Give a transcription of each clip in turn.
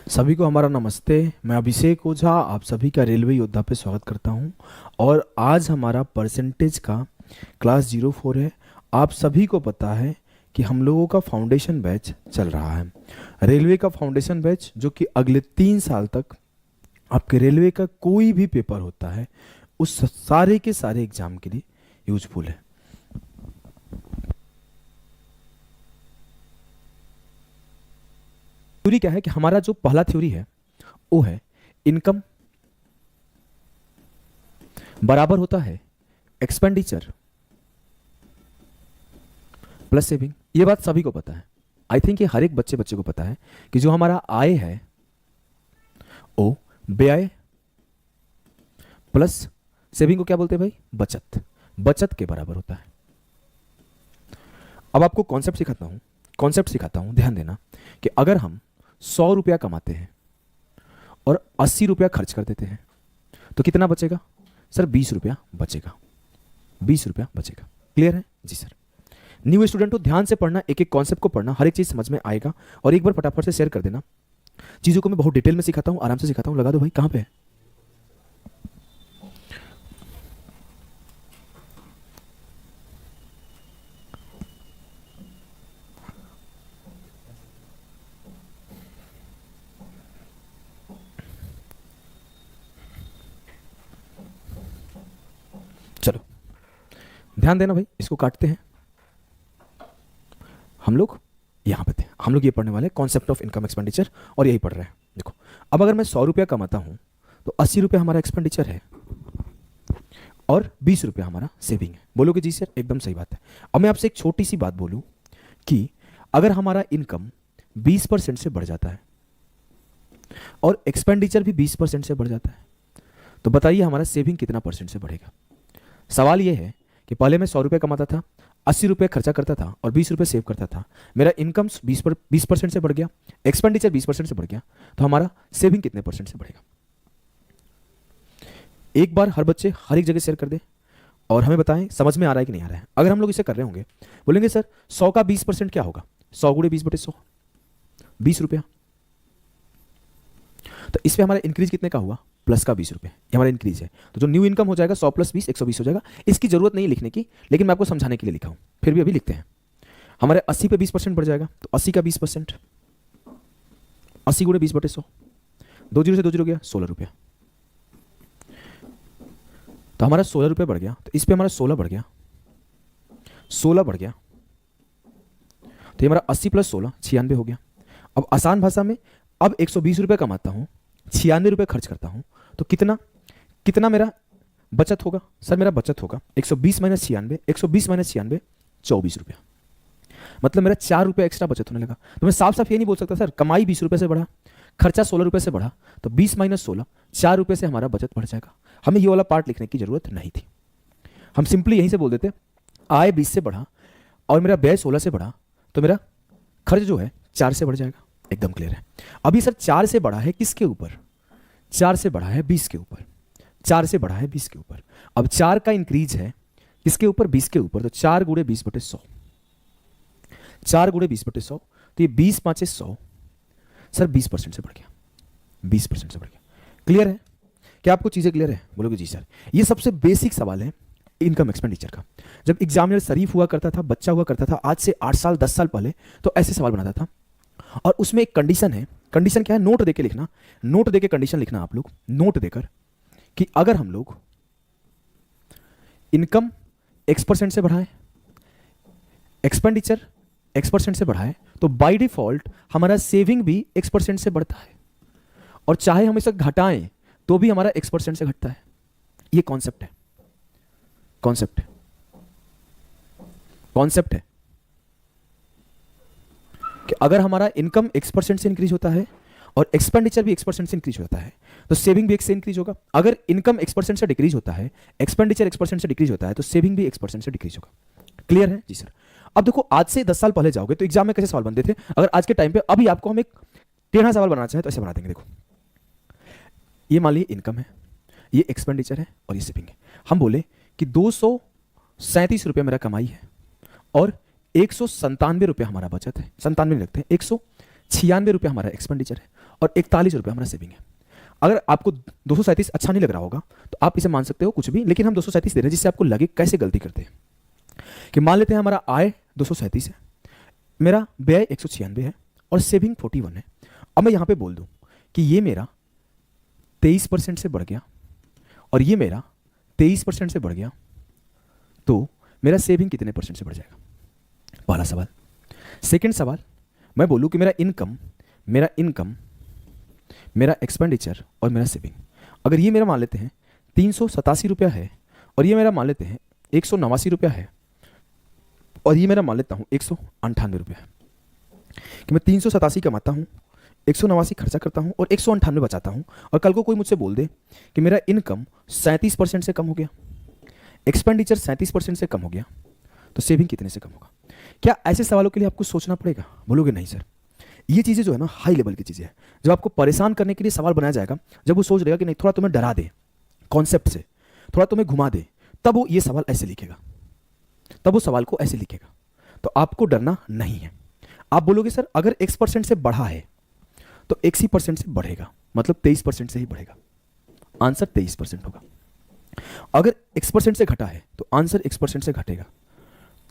सभी को हमारा नमस्ते। मैं अभिषेक ओझा आप सभी का रेलवे योद्धा पे स्वागत करता हूं। और आज हमारा परसेंटेज का क्लास 04 है। आप सभी को पता है कि हम लोगों का फाउंडेशन बैच चल रहा है, रेलवे का फाउंडेशन बैच, जो कि अगले 3 साल तक आपके रेलवे का कोई भी पेपर होता है उस सारे के सारे एग्जाम के लिए यूजफुल है। थ्योरी क्या है कि हमारा जो पहला थ्योरी है वो है इनकम बराबर होता है एक्सपेंडिचर प्लस सेविंग। ये बात सभी को पता है। आई थिंक ये हर एक बच्चे को पता है कि जो हमारा आय है वो व्यय प्लस सेविंग को क्या बोलते हैं भाई? बचत। बचत के बराबर होता है। अब आपको कॉन्सेप्ट सिखाता हूं, ध्यान देना कि अगर हम 100 रुपया कमाते हैं और 80 रुपया खर्च कर देते हैं तो कितना बचेगा सर? 20 रुपया बचेगा। 20 रुपया बचेगा। क्लियर है जी सर? न्यू स्टूडेंट हो, ध्यान से पढ़ना, एक एक कॉन्सेप्ट को पढ़ना, हर एक चीज समझ में आएगा। और एक बार फटाफट से शेयर कर देना। चीजों को मैं बहुत डिटेल में सिखाता हूं, आराम से सिखाता हूं। लगा दो भाई, कहां पे है? चलो ध्यान देना भाई, इसको काटते हैं। हम लोग यहां पे थे, हम लोग ये पढ़ने वाले कॉन्सेप्ट ऑफ इनकम एक्सपेंडिचर, और यही पढ़ रहे हैं। देखो, अब अगर मैं 100 रुपया कमाता हूं तो 80 रुपया हमारा एक्सपेंडिचर है और 20 रुपया हमारा सेविंग है। बोलोगे जी सर, एकदम सही बात है। अब मैं आपसे एक छोटी सी बात बोलूं कि अगर हमारा इनकम 20% से बढ़ जाता है और एक्सपेंडिचर भी 20% से बढ़ जाता है तो बताइए हमारा सेविंग कितना परसेंट से बढ़ेगा? सवाल यह है कि पहले मैं 100 रुपये कमाता था, 80 रुपये खर्चा करता था और 20 रुपये सेव करता था। मेरा इनकम 20% से बढ़ गया, एक्सपेंडिचर 20% से बढ़ गया, तो हमारा सेविंग कितने परसेंट से बढ़ेगा? एक बार हर बच्चे हर एक जगह शेयर कर दे और हमें बताएं समझ में आ रहा है कि नहीं आ रहा है। अगर हम लोग इसे कर रहे होंगे, बोलेंगे सर 100 का 20% क्या होगा? 100 गुणे 20/100, 20 रुपया। तो इस पे हमारा इंक्रीज कितने का हुआ? प्लस का 20 रुपये। ये हमारा इंक्रीज है। तो जो न्यू इनकम हो जाएगा 100 + 20 120 हो जाएगा। इसकी जरूरत नहीं लिखने की, लेकिन मैं आपको समझाने के लिए लिखा हूं, फिर भी अभी लिखते हैं। हमारे 80 पे 20% बढ़ जाएगा, तो 80 का 20%, 80 गुणे 20/100, 2 जीरो से 2 जीरो गया, 16 रुपया। तो हमारा 16 रुपये बढ़ गया, तो इस पे हमारा 16 बढ़ गया, 16 बढ़ गया, तो ये हमारा 80 + 16 96 हो गया। अब आसान भाषा में, अब 120 रुपये कमाता हूं, 96 रुपये खर्च करता हूं, तो कितना कितना मेरा बचत होगा? सर मेरा बचत होगा 120 - 96, 120 - 96, 24 रुपया। मतलब मेरा 4 रुपये एक्स्ट्रा बचत होने लगा। तो मैं साफ साफ ये नहीं बोल सकता सर कमाई 20 रुपये से बढ़ा, खर्चा 16 रुपये से बढ़ा, तो 20 - 16 4 रुपये से हमारा बचत बढ़ जाएगा। हमें ये वाला पार्ट लिखने की जरूरत नहीं थी। हम सिंपली यहीं से बोल देते आय 20 से बढ़ा और मेरा व्यय 16 से बढ़ा, तो मेरा खर्च जो है 4 से बढ़ जाएगा। एकदम क्लियर है? अभी सर 4 से बढ़ा है किसके ऊपर? 4 से बढ़ा है 20 के ऊपर। 4 से बढ़ा है 20 के ऊपर। अब 4 का इंक्रीज है किसके ऊपर? 20 के ऊपर। तो 4 गुणे 20/100, 4 गुणे 20/100, तो ये 20 × 5 = 100। सर 20% से बढ़ गया, 20% से बढ़ गया। क्लियर है? क्या आपको चीजें क्लियर है? बोलोगे जी सर। ये सबसे बेसिक सवाल है इनकम एक्सपेंडिचर का। जब एग्जामिनर शरीफ हुआ करता था, बच्चा हुआ करता था, आज से 8 साल 10 साल पहले, तो ऐसे सवाल बनाता था। और उसमें एक कंडीशन है। कंडीशन क्या है? नोट देके लिखना, नोट देके कंडीशन लिखना आप लोग, नोट देकर कि अगर हम लोग इनकम X% से बढ़ाएं, एक्सपेंडिचर X% से बढ़ाएं, तो बाय डिफॉल्ट हमारा सेविंग भी X% से बढ़ता है, और चाहे हम इसे घटाएं तो भी हमारा X% से घटता है। ये कॉन्सेप्ट है, कॉन्सेप्ट है, कॉन्सेप्ट है कि अगर हमारा इनकम X% से इंक्रीज होता है और एक्सपेंडिचर भी X% से इंक्रीज होता है, तो सेविंग भी X से इंक्रीज होगा। अगर इनकम X% से डिक्रीज होता है, एक्सपेंडिचर X% से डिक्रीज होता है, तो सेविंग भी X% से डिक्रीज होगा। क्लियर है जी सर? अब देखो, आज से 10 साल पहले जाओगे तो एग्जाम में कैसे सवाल बनते थे? अगर आज के टाइम पे अभी आपको हम एक टेढ़ा सवाल बनाना चाहे तो ऐसे बना देंगे। देखो, ये मान लीजिए इनकम है, ये एक्सपेंडिचर है और ये सेविंग है। हम बोले कि 237 रुपये मेरा कमाई है और 197 रुपये हमारा बचत है। 97 नहीं रखते हैं, 196 रुपये हमारा एक्सपेंडिचर है और 41 रुपये हमारा सेविंग है। अगर आपको 237 अच्छा नहीं लग रहा होगा तो आप इसे मान सकते हो कुछ भी, लेकिन हम 237 दे रहे हैं जिससे आपको लगे कैसे गलती करते हैं कि मान लेते हैं हमारा आय 237 है, मेरा व्यय 196 है और सेविंग 41 है। अब मैं यहां पे बोल दूं कि ये मेरा 23% से बढ़ गया और ये मेरा 23% से बढ़ गया, तो मेरा सेविंग कितने परसेंट से बढ़ जाएगा? पहला सवाल। सेकंड सवाल, मैं बोलूं कि मेरा इनकम, मेरा एक्सपेंडिचर और मेरा सेविंग, अगर ये मेरा मान लेते हैं 387 रुपया है और ये मेरा मान लेते हैं 189 रुपया है और ये मेरा मान लेता हूँ 198 रुपया है, कि मैं 387 कमाता हूँ, 189 खर्चा करता हूँ और 198 बचाता हूँ, और कल को कोई मुझसे बोल दे कि मेरा इनकम 37% से कम हो गया, एक्सपेंडिचर 37% से कम हो गया, तो सेविंग कितने से कम होगा? क्या ऐसे सवालों के लिए आपको सोचना पड़ेगा? बोलोगे नहीं सर, ये चीज़ें जो है ना हाई लेवल की चीज़ें हैं। जब आपको परेशान करने के लिए सवाल बनाया जाएगा, जब वो सोच रहेगा कि नहीं थोड़ा तुम्हें डरा दे कॉन्सेप्ट से, थोड़ा तुम्हें घुमा दे, तब वो ये सवाल ऐसे लिखेगा, तब वो सवाल को ऐसे लिखेगा। तो आपको डरना नहीं है। आप बोलोगे सर अगर x% से बढ़ा है तो x ही % से बढ़ेगा, मतलब 23% से ही बढ़ेगा। आंसर 23% होगा। अगर x% से घटा है तो आंसर x% से घटेगा,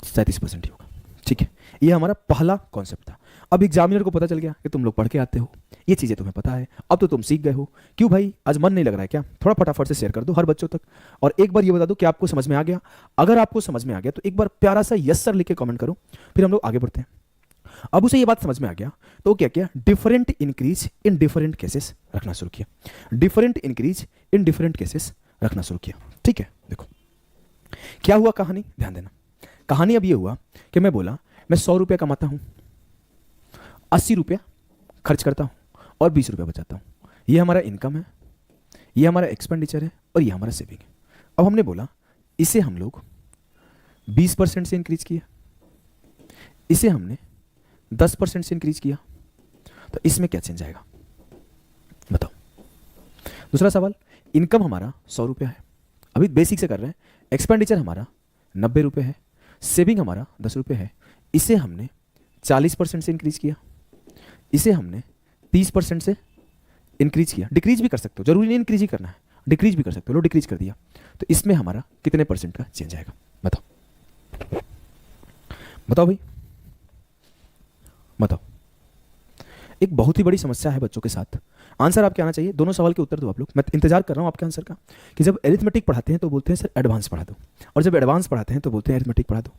37% ही होगा। ठीक है, ये हमारा पहला कॉन्सेप्ट था। अब एग्जामिनर को पता चल गया कि तुम लोग पढ़ के आते हो, ये चीज़ें तुम्हें पता है, अब तो तुम सीख गए हो। क्यों भाई, आज मन नहीं लग रहा है क्या? थोड़ा फटाफट से शेयर कर दो हर बच्चों तक, और एक बार ये बता दो कि आपको समझ में आ गया। अगर आपको समझ में आ गया तो एक बार प्यारा सा यस सर लिख के कमेंट करो, फिर हम लोग आगे बढ़ते हैं। अब उसे ये बात समझ में आ गया तो क्या किया? Different increase in different cases रखना शुरू किया। Different increase in different cases रखना शुरू किया। ठीक है, देखो क्या हुआ कहानी, ध्यान देना। कहानी अब ये हुआ कि मैं बोला मैं 100 रुपया कमाता हूं, 80 रुपया खर्च करता हूं और 20 रुपया बचाता हूं। ये हमारा इनकम है, ये हमारा एक्सपेंडिचर है और ये हमारा सेविंग है। अब हमने बोला इसे हम लोग 20% से इंक्रीज किया, इसे हमने 10% से इंक्रीज किया, तो इसमें क्या चेंज आएगा बताओ? दूसरा सवाल, इनकम हमारा 100 रुपया है, अभी बेसिक से कर रहे हैं। एक्सपेंडिचर हमारा 90 रुपये है, सेविंग हमारा 10 रुपये है। इसे हमने 40% से इंक्रीज किया, इसे हमने 30% से इंक्रीज किया। डिक्रीज भी कर सकते हो, जरूरी नहीं इंक्रीज ही करना है, डिक्रीज भी कर सकते हो। लो डिक्रीज कर दिया, तो इसमें हमारा कितने % का चेंज आएगा बताओ? बताओ भाई, बताओ। एक बहुत ही बड़ी समस्या है बच्चों के साथ। आंसर आपके आना चाहिए, दोनों सवाल के उत्तर दो आप लोग। मैं इंतजार कर रहा हूं आपके आंसर का, कि जब एरिथमेटिक पढ़ाते हैं तो बोलते हैं सर एडवांस पढ़ा दो, और जब एडवांस पढ़ाते हैं तो बोलते हैं एरिथमेटिक पढ़ा दो।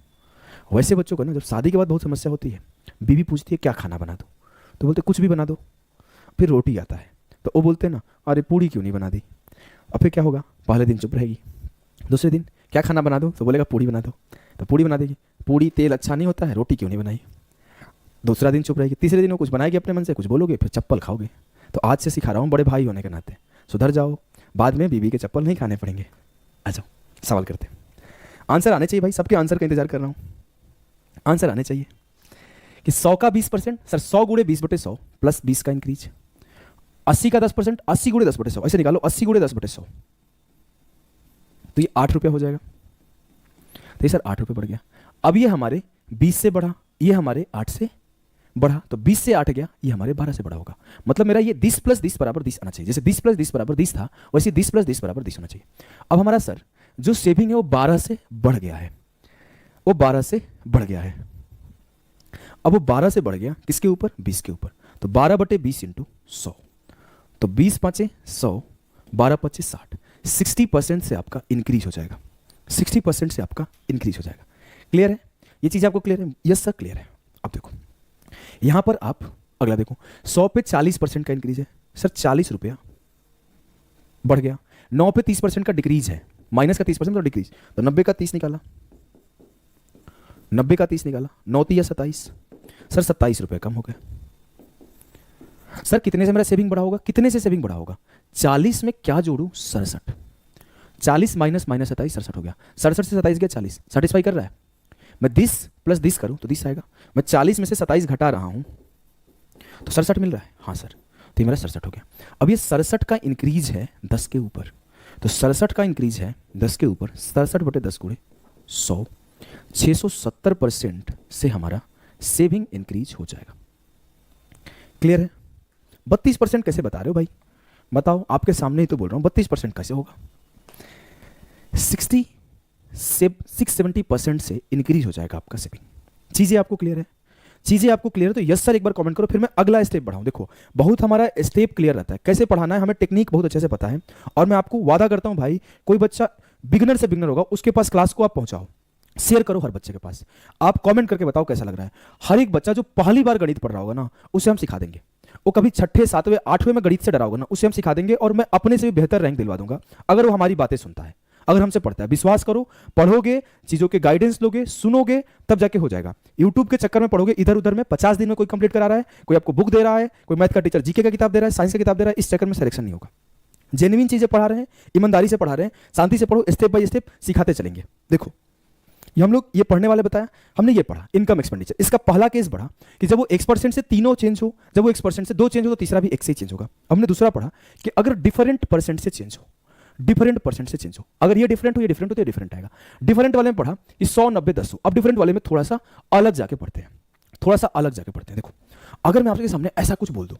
वैसे बच्चों को ना जब शादी के बाद बहुत समस्या होती है, बीवी पूछती है क्या खाना बना दो, तो बोलते कुछ भी बना दो। फिर रोटी आता है तो वो बोलते हैं ना अरे पूड़ी क्यों नहीं बना दी। अब फिर क्या होगा? पहले दिन चुप रहेगी, दूसरे दिन क्या खाना बना दो, तो बोलेगा पूड़ी बना दो, तो पूड़ी बना देगी। पूड़ी तेल अच्छा नहीं होता है, रोटी क्यों नहीं बनाई। दूसरा दिन चुप रहेगी, तीसरे दिन वो कुछ बनाएगी अपने मन से, कुछ बोलोगे फिर चप्पल खाओगे। तो आज से सिखा रहा हूँ बड़े भाई होने के नाते, सुधर जाओ, बाद में बीवी के चप्पल नहीं खाने पड़ेंगे। आ जाओ सवाल करते हैं। आंसर आने चाहिए भाई, सबके आंसर का इंतजार कर रहा हूँ। आंसर आने चाहिए कि 100 का 20%, सर 100 गुणे 20/100 प्लस 20 का इंक्रीज। 80 का 10%, 80 गुणे 10/100, ऐसे निकालो 80 गुणे 10/100, तो ये 8 रुपया हो जाएगा। तो ये सर 8 रुपये बढ़ गया। अब ये हमारे 20 से बढ़ा, ये हमारे 8 से बढ़ा, तो 20 से 8 गया, ये हमारे 12 से बढ़ा होगा। मतलब मेरा ये 10 + 10 = 10 आना चाहिए। जैसे 10 + 10 = 10 था, वैसे 10 + 10 = 10 होना चाहिए। अब हमारा सर जो सेविंग है वो 12 से बढ़ गया है, वो 12 से बढ़ गया है। अब वो 12 से बढ़ गया किसके ऊपर? 20 के ऊपर। तो 12/20 × 100, तो 20 × 5 = 100, 12 × 5 = 60। 60% से आपका इंक्रीज हो जाएगा, 60% से आपका इंक्रीज हो जाएगा। क्लियर है? ये चीज आपको क्लियर है? यस सर क्लियर है। अब देखो यहां पर आप अगला देखो, 100 पे 40% का इंक्रीज है, सर 40 रुपया बढ़ गया। 9 पे 30% का डिक्रीज है, माइनस का 30% तो डिक्रीज, तो 90 का 30 निकाला, 90 का 30 निकाला, 9 × 3 = 27, सर 27 रुपये कम हो गए। सर कितने से मेरा सेविंग बढ़ा होगा? कितने से सेविंग बढ़ा होगा? 40 में क्या जोड़ू? 67। 40 - -27 67 हो गया। 67 से 27 गया 40, सेटिस्फाई कर रहा है? मैं 10 + 10 करूं तो 10 आएगा। मैं 40 में से 27 घटा रहा हूं तो 67 मिल रहा है। हाँ सर, तो ये मेरा 67 हो गया। अब ये 67 का इंक्रीज है 10 के ऊपर, तो 67 का इंक्रीज है 10 के ऊपर, 67/10 × 100, 670% से हमारा सेविंग इंक्रीज हो जाएगा। क्लियर है? 32% कैसे बता रहे हो भाई? बताओ, आपके सामने ही तो बोल रहा हूँ, 32% कैसे होगा? 670% से इंक्रीज हो जाएगा आपका सेविंग। चीजें आपको क्लियर है? चीजें आपको क्लियर है तो यस सर एक बार कमेंट करो, फिर मैं अगला स्टेप बढ़ाऊं। देखो बहुत हमारा स्टेप क्लियर रहता है, कैसे पढ़ाना है हमें, टेक्निक बहुत अच्छे से पता है। और मैं आपको वादा करता हूं भाई, कोई बच्चा बिगनर से बिगनर होगा उसके पास क्लास को आप पहुंचाओ, शेयर करो हर बच्चे के पास, आप कमेंट करके बताओ कैसा लग रहा है। हर एक बच्चा जो पहली बार गणित पढ़ रहा होगा ना, उसे हम सिखा देंगे। वो कभी छठे सातवें आठवें में गणित से डरा होगा ना, उसे हम सिखा देंगे और मैं अपने से भी बेहतर रैंक दिलवा दूंगा अगर वो हमारी बातें सुनता है, अगर हमसे पढ़ता है। विश्वास करो, पढ़ोगे, चीजों के गाइडेंस लोगे, सुनोगे, तब जाके हो जाएगा। यूट्यूब के चक्कर में पढ़ोगे इधर उधर में, 50 दिन में कोई कंप्लीट करा रहा है, कोई आपको बुक दे रहा है, कोई मैथ का टीचर जीके का किताब दे रहा है, साइंस का किताब दे रहा है, इस चक्कर में सिलेक्शन नहीं होगा। जेन्युइन चीजें पढ़ा रहे हैं, ईमानदारी से पढ़ा रहे हैं, शांति से पढ़ो, स्टेप बाय स्टेप सिखाते चलेंगे। देखो ये हम लोग ये पढ़ने वाले बताया, हमने ये पढ़ा इनकम एक्सपेंडिचर। इसका पहला केस बढ़ा कि जब वो X% से तीनों चेंज हो, जब वो X% से दो चेंज हो तो तीसरा भी X से चेंज होगा। हमने दूसरा पढ़ा कि अगर डिफरेंट परसेंट से चेंज हो, डिफरेंट परसेंट से चेंज हो, अगर ये डिफरेंट हो, ये डिफरेंट हो तो ये डिफरेंट आएगा। डिफरेंट वाले में पढ़ा कि 100 90 10 हो। अब डिफरेंट वाले में थोड़ा सा अलग जाके पढ़ते हैं, थोड़ा सा अलग जाके पढ़ते हैं। देखो अगर मैं आपके सामने ऐसा कुछ बोल दूं,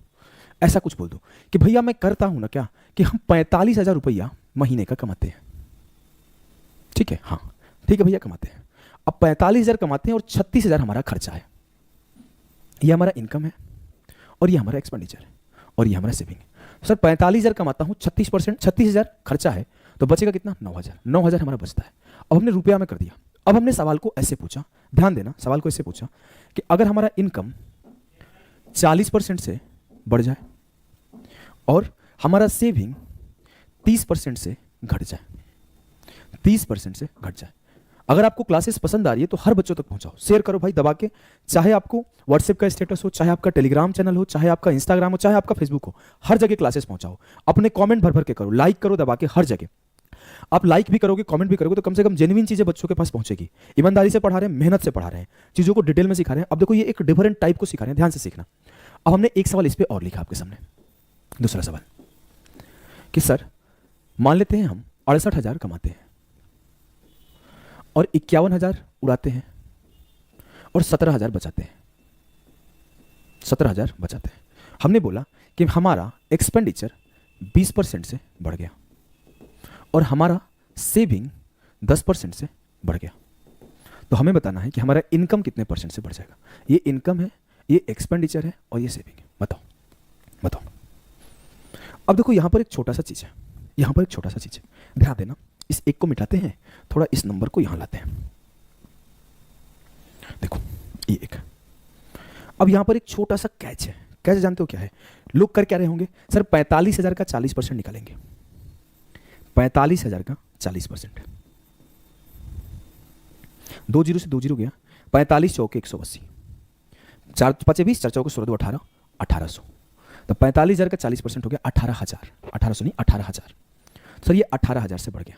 ऐसा कुछ बोल दूं कि भैया मैं करता हूं ना क्या कि हम 45,000 रुपया महीने का कमाते हैं, ठीक है, हाँ ठीक है भैया कमाते हैं। अब 45,000 कमाते हैं और 36,000 हमारा खर्चा है। ये हमारा इनकम है और ये हमारा एक्सपेंडिचर है और ये हमारा सेविंग है। सर 45,000 कमाता हूँ, 36% 36,000 खर्चा है, तो बचेगा कितना? 9,000। 9,000 हमारा बचता है। अब हमने रुपया में कर दिया। अब हमने सवाल को ऐसे पूछा, ध्यान देना, सवाल को ऐसे पूछा कि अगर हमारा इनकम 40% से बढ़ जाए और हमारा सेविंग 30% से घट जाए, 30% से घट जाए। अगर आपको क्लासेस पसंद आ रही है तो हर बच्चों तक पहुंचाओ, शेयर करो भाई दबा के, चाहे आपको व्हाट्सएप का स्टेटस हो, चाहे आपका टेलीग्राम चैनल हो, चाहे आपका इंस्टाग्राम हो, चाहे आपका फेसबुक हो, हर जगह क्लासेस पहुंचाओ। अपने कमेंट भर भर के करो, लाइक करो दबा के हर जगह। आप लाइक भी करोगे, कमेंट भी करोगे तो कम से कम जेन्युइन चीजें बच्चों के पास पहुंचेगी। ईमानदारी से पढ़ा रहे हैं, मेहनत से पढ़ा रहे हैं, चीजों को डिटेल में सिखा रहे हैं। अब देखो ये एक डिफरेंट टाइप को सिखा रहे हैं, ध्यान से सीखना। अब हमने एक सवाल इस पर और लिखा आपके सामने, दूसरा सवाल कि सर मान लेते हैं हम 68,000 कमाते हैं और 51,000 उड़ाते हैं और 17,000 बचाते हैं, 17,000 बचाते हैं। हमने बोला कि हमारा एक्सपेंडिचर 20% से बढ़ गया और हमारा सेविंग 10% से बढ़ गया। तो हमें बताना है कि हमारा इनकम कितने परसेंट से बढ़ जाएगा। ये इनकम है, ये एक्सपेंडिचर है और ये सेविंग है। बताओ बताओ। अब देखो यहां पर एक छोटा सा चीज है, यहां पर एक छोटा सा चीज है, ध्यान देना। इस एक को मिटाते हैं, थोड़ा इस नंबर को यहां लाते हैं। देखो ये एक, अब यहां पर एक छोटा सा कैच है। कैच जानते हो क्या है? लोग कर क्या रहे होंगे, सर 45,000 का 40% निकालेंगे, 45,000 का 40%, 2 जीरो से 2 जीरो गया, 45 चौके 180, 4 5 20, 4 चौके 16 2 18, 1800। तो 45,000 का 40% हो गया 18,000, 1800 नहीं 18,000। सर ये 18,000 से बढ़ गया।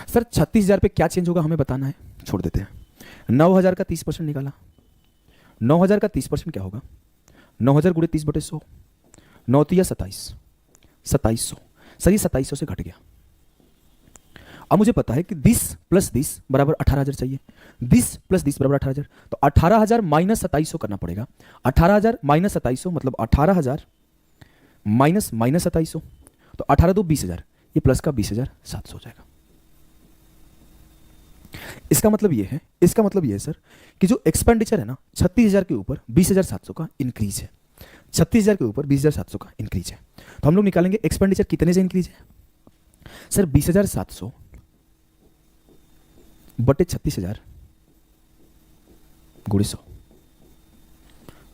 सर 36,000 पे क्या चेंज होगा हमें बताना है, छोड़ देते हैं। 9,000 का 30% निकाला, 9,000 का 30% क्या होगा? 9,000 गुणे 30/100, 9 या 27, 2700। सर ये 2700 से घट गया। अब मुझे पता है कि 20 + 20 बराबर 18,000 चाहिए, 20 + 20 बराबर 18,000। तो 18,000 माइनस 2700 करना पड़ेगा। 18,000 माइनस 2700 मतलब 18,000 माइनस 2700, तो 18 2 20,000, ये प्लस का 20,700 हो जाएगा। इसका मतलब ये है, इसका मतलब ये है सर कि जो एक्सपेंडिचर है ना 36,000 के ऊपर 20,700 का इंक्रीज है, 36,000 के ऊपर 20,700 का इंक्रीज है। तो हम लोग निकालेंगे एक्सपेंडिचर कितने से इंक्रीज है। सर 20,700 बटे 36,000 गुणे 100,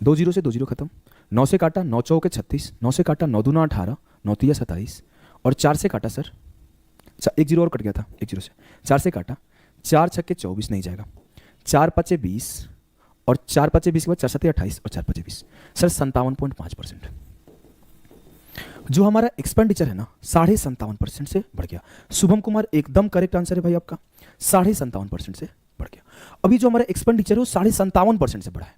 2 जीरो से 2 जीरो खत्म, 9 से काटा 9 चौके 36, 9 से काटा 9 दूना 18, 9 तिया 27 और 4 से काटा सर 1 जीरो और कट गया था, 1 जीरो से 4 से काटा, 4 छक्के 24 नहीं जाएगा, 4 पचे 20 और 4 पचे 20 के बाद 4 सत्ते 28 और 4 पचे 20, सर 57.5%। जो हमारा एक्सपेंडिचर है ना 57.5% से बढ़ गया। शुभम कुमार एकदम करेक्ट आंसर है भाई आपका, 57.5% से बढ़ गया। अभी जो हमारा एक्सपेंडिचर है वो 57.5% से बढ़ा है।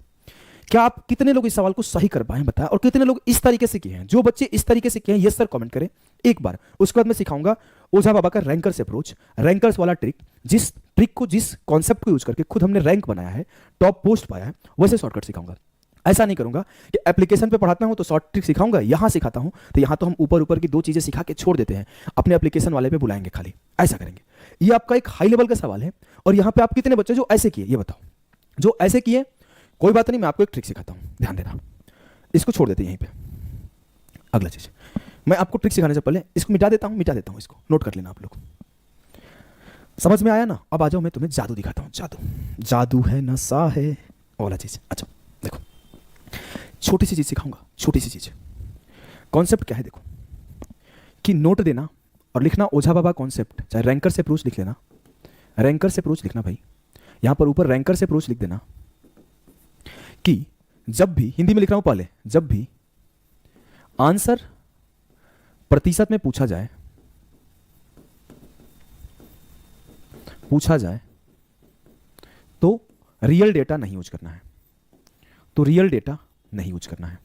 क्या आप कितने लोग इस सवाल को सही कर पाए बताएं, और कितने लोग इस तरीके से किए हैं? जो बच्चे इस तरीके से किए हैं यस सर कमेंट करें एक बार। उसके बाद मैं सिखाऊंगा ओझा बाबा का रैंकर्स अप्रोच, रैंकर्स वाला ट्रिक, जिस ट्रिक को, जिस कॉन्सेप्ट को यूज करके खुद हमने रैंक बनाया है, टॉप पोस्ट पाया है, वैसे शॉर्टकट सिखाऊंगा। ऐसा नहीं करूंगा कि एप्लीकेशन पे पढ़ाता हूं तो शॉर्ट ट्रिक सिखाऊंगा, यहां सिखाता हूं तो यहां तो हम ऊपर ऊपर की 2 चीजें सिखा के छोड़ देते हैं, अपने एप्लीकेशन वाले पे बुलाएंगे खाली, ऐसा करेंगे। ये आपका एक हाई लेवल का सवाल है। और यहां पे आप कितने बच्चे जो ऐसे किए, ये बताओ। जो ऐसे किए कोई बात नहीं, मैं आपको एक ट्रिक सिखाता हूं, ध्यान देना। इसको छोड़ देते हैं यहीं पे। अगला चीज, मैं आपको ट्रिक सिखाने से पहले इसको मिटा देता हूं, इसको नोट कर लेना आप लोग। समझ में आया ना? अब आ जाओ, मैं तुम्हें जादू दिखाता हूं। जादू है नशा है वो वाला चीज। अच्छा देखो, छोटी सी चीज सिखाऊंगा, छोटी सी चीज। कॉन्सेप्ट क्या है देखो, कि नोट देना और लिखना ओझा बाबा कॉन्सेप्ट, चाहे रैंकर से अप्रोच लिख लेना, रैंकर से अप्रोच लिखना भाई, यहां पर ऊपर रैंकर से अप्रोच लिख देना कि जब भी, हिंदी में लिख रहा हूं पहले, जब भी आंसर प्रतिशत में पूछा जाए तो रियल डेटा नहीं यूज करना है, तो रियल डेटा नहीं यूज करना है,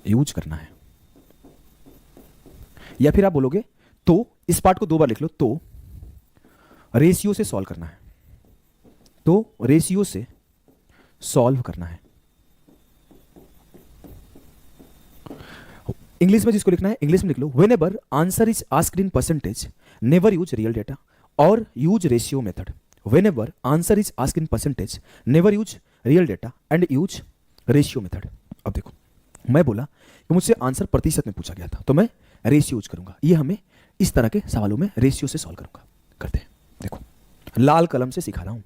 यूज करना है। या फिर आप बोलोगे तो, इस पार्ट को 2 बार लिख लो, तो रेशियो से सॉल्व करना है, तो रेशियो से सॉल्व करना है। इंग्लिश में जिसको लिखना है इंग्लिश में लिख लो, whenever answer is asked in percentage never use real data और use ratio method. Whenever answer is asked in percentage never use real data and use ratio method. अब देखो, मैं बोला कि मुझसे आंसर प्रतिशत में पूछा गया था तो मैं रेशियो यूज करूंगा। ये हमें इस तरह के सवालों में रेशियो से सॉल्व करूंगा। करते हैं, देखो लाल कलम से सिखा रहा हूं।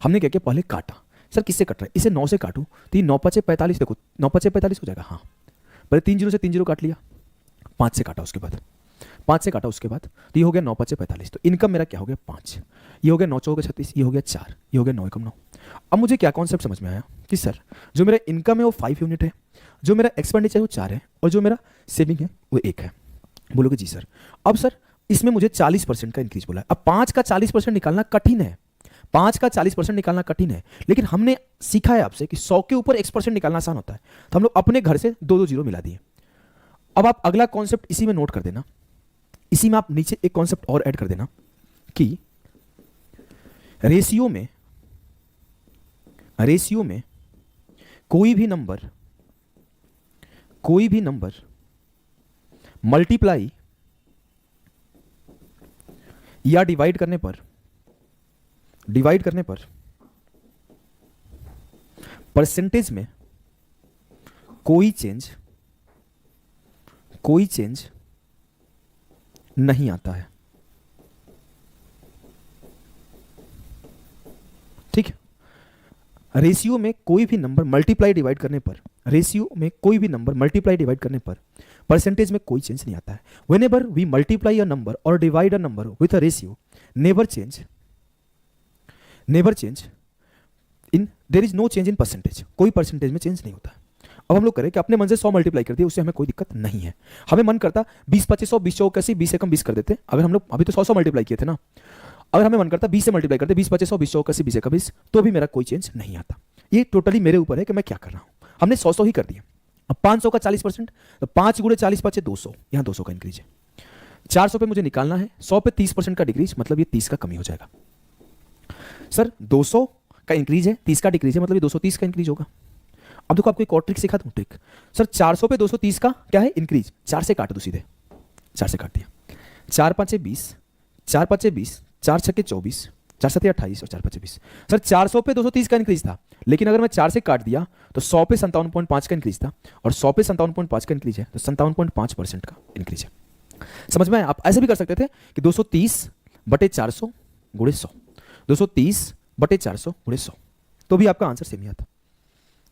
हमने क्या किया, पहले काटा। सर किससे कट रहा है, इसे 9 से काटूं तो ये 9 5 45, देखो 9 5 45 हो जाएगा। हाँ, पहले 3 0 से 3 0 काट लिया, 5 से काटा, उसके बाद 5 से काटा, उसके बाद तो ये हो गया 9 5 45। तो इनकम मेरा क्या हो गया 5, ये हो गया 9 4 36, ये हो गया 4, ये हो गया 9 एकम 9। अब मुझे क्या कॉन्सेप्ट समझ में आया कि सर जो मेरा इनकम है वो 5 यूनिट है, जो मेरा एक्सपेंडिचर है वो 4 है, और जो मेरा सेविंग है वो 1 है। बोलोगे जी सर, अब सर इसमें मुझे 40% का इंक्रीज बोला है। अब 5 का 40% निकालना कठिन है, 5 का 40% निकालना कठिन है, लेकिन हमने सीखा है आपसे कि 100 के ऊपर X% निकालना आसान होता है, तो हम लोग अपने घर से 2 2 जीरो मिला दिए। अब आप अगला कॉन्सेप्ट इसी में नोट कर देना, इसी में आप नीचे एक कॉन्सेप्ट और ऐड कर देना कि रेशियो में कोई भी नंबर मल्टीप्लाई या डिवाइड करने पर परसेंटेज में कोई चेंज नहीं आता है। ठीक है, रेशियो में कोई भी नंबर मल्टीप्लाई डिवाइड करने पर परसेंटेज में कोई चेंज नहीं आता है। Whenever we multiply a number और divide a number with a ratio never change in, there is no change in percentage, कोई परसेंटेज में चेंज नहीं होता है। अब हम लोग करें कि अपने मन से 100 मल्टीप्लाई कर दिए, उससे हमें कोई दिक्कत नहीं है। हमें मन करता 20 25 100 20 चौक 80, 20 एकम 20 कर देते। अगर हम लोग अभी तो 100 मल्टीप्लाई किए थे ना, अगर हमें मन करता 20 से मल्टीप्लाई करते, 20 25 100 20 चौक 80, 20 एकम 20, तो भी मेरा कोई चेंज नहीं आता। ये टोटली मेरे ऊपर है कि मैं क्या कर रहा हूं। हमने 100 ही कर दिया। अब 500 का 40%, तो 5 गुणे 40 5 200, यहां 200 का इंक्रीज है। 400 पे मुझे निकालना है, 100 पे 30% का डिक्रीज, मतलब ये 30 का कमी हो जाएगा। सर 200 का इंक्रीज है, 30 का डिक्रीज है, मतलब ये 230 का इंक्रीज होगा। अब देखो आपको एक और ट्रिक सिखा दूं, ट्रिक। सर 400 पे 230 का क्या है, इंक्रीज। 4 से काट दो सीधे, 4 से काट दिया। 4 5 20, 4 5 20, 4 6 24, 4 7 28 और 4 5 20। सर 400 पे 230 का इंक्रीज था, लेकिन अगर मैं 4 से काट दिया तो 100 पे 57.5 का इंक्रीज था, और 100 पे 57.5 का इंक्रीज है, तो 57.5% का इंक्रीज है। समझ में आया? आप ऐसे भी कर सकते थे कि 230 बटे 400 गुणे 100, 230 बटे 400 गुणे 100, तो भी आपका आंसर सेम ही आता।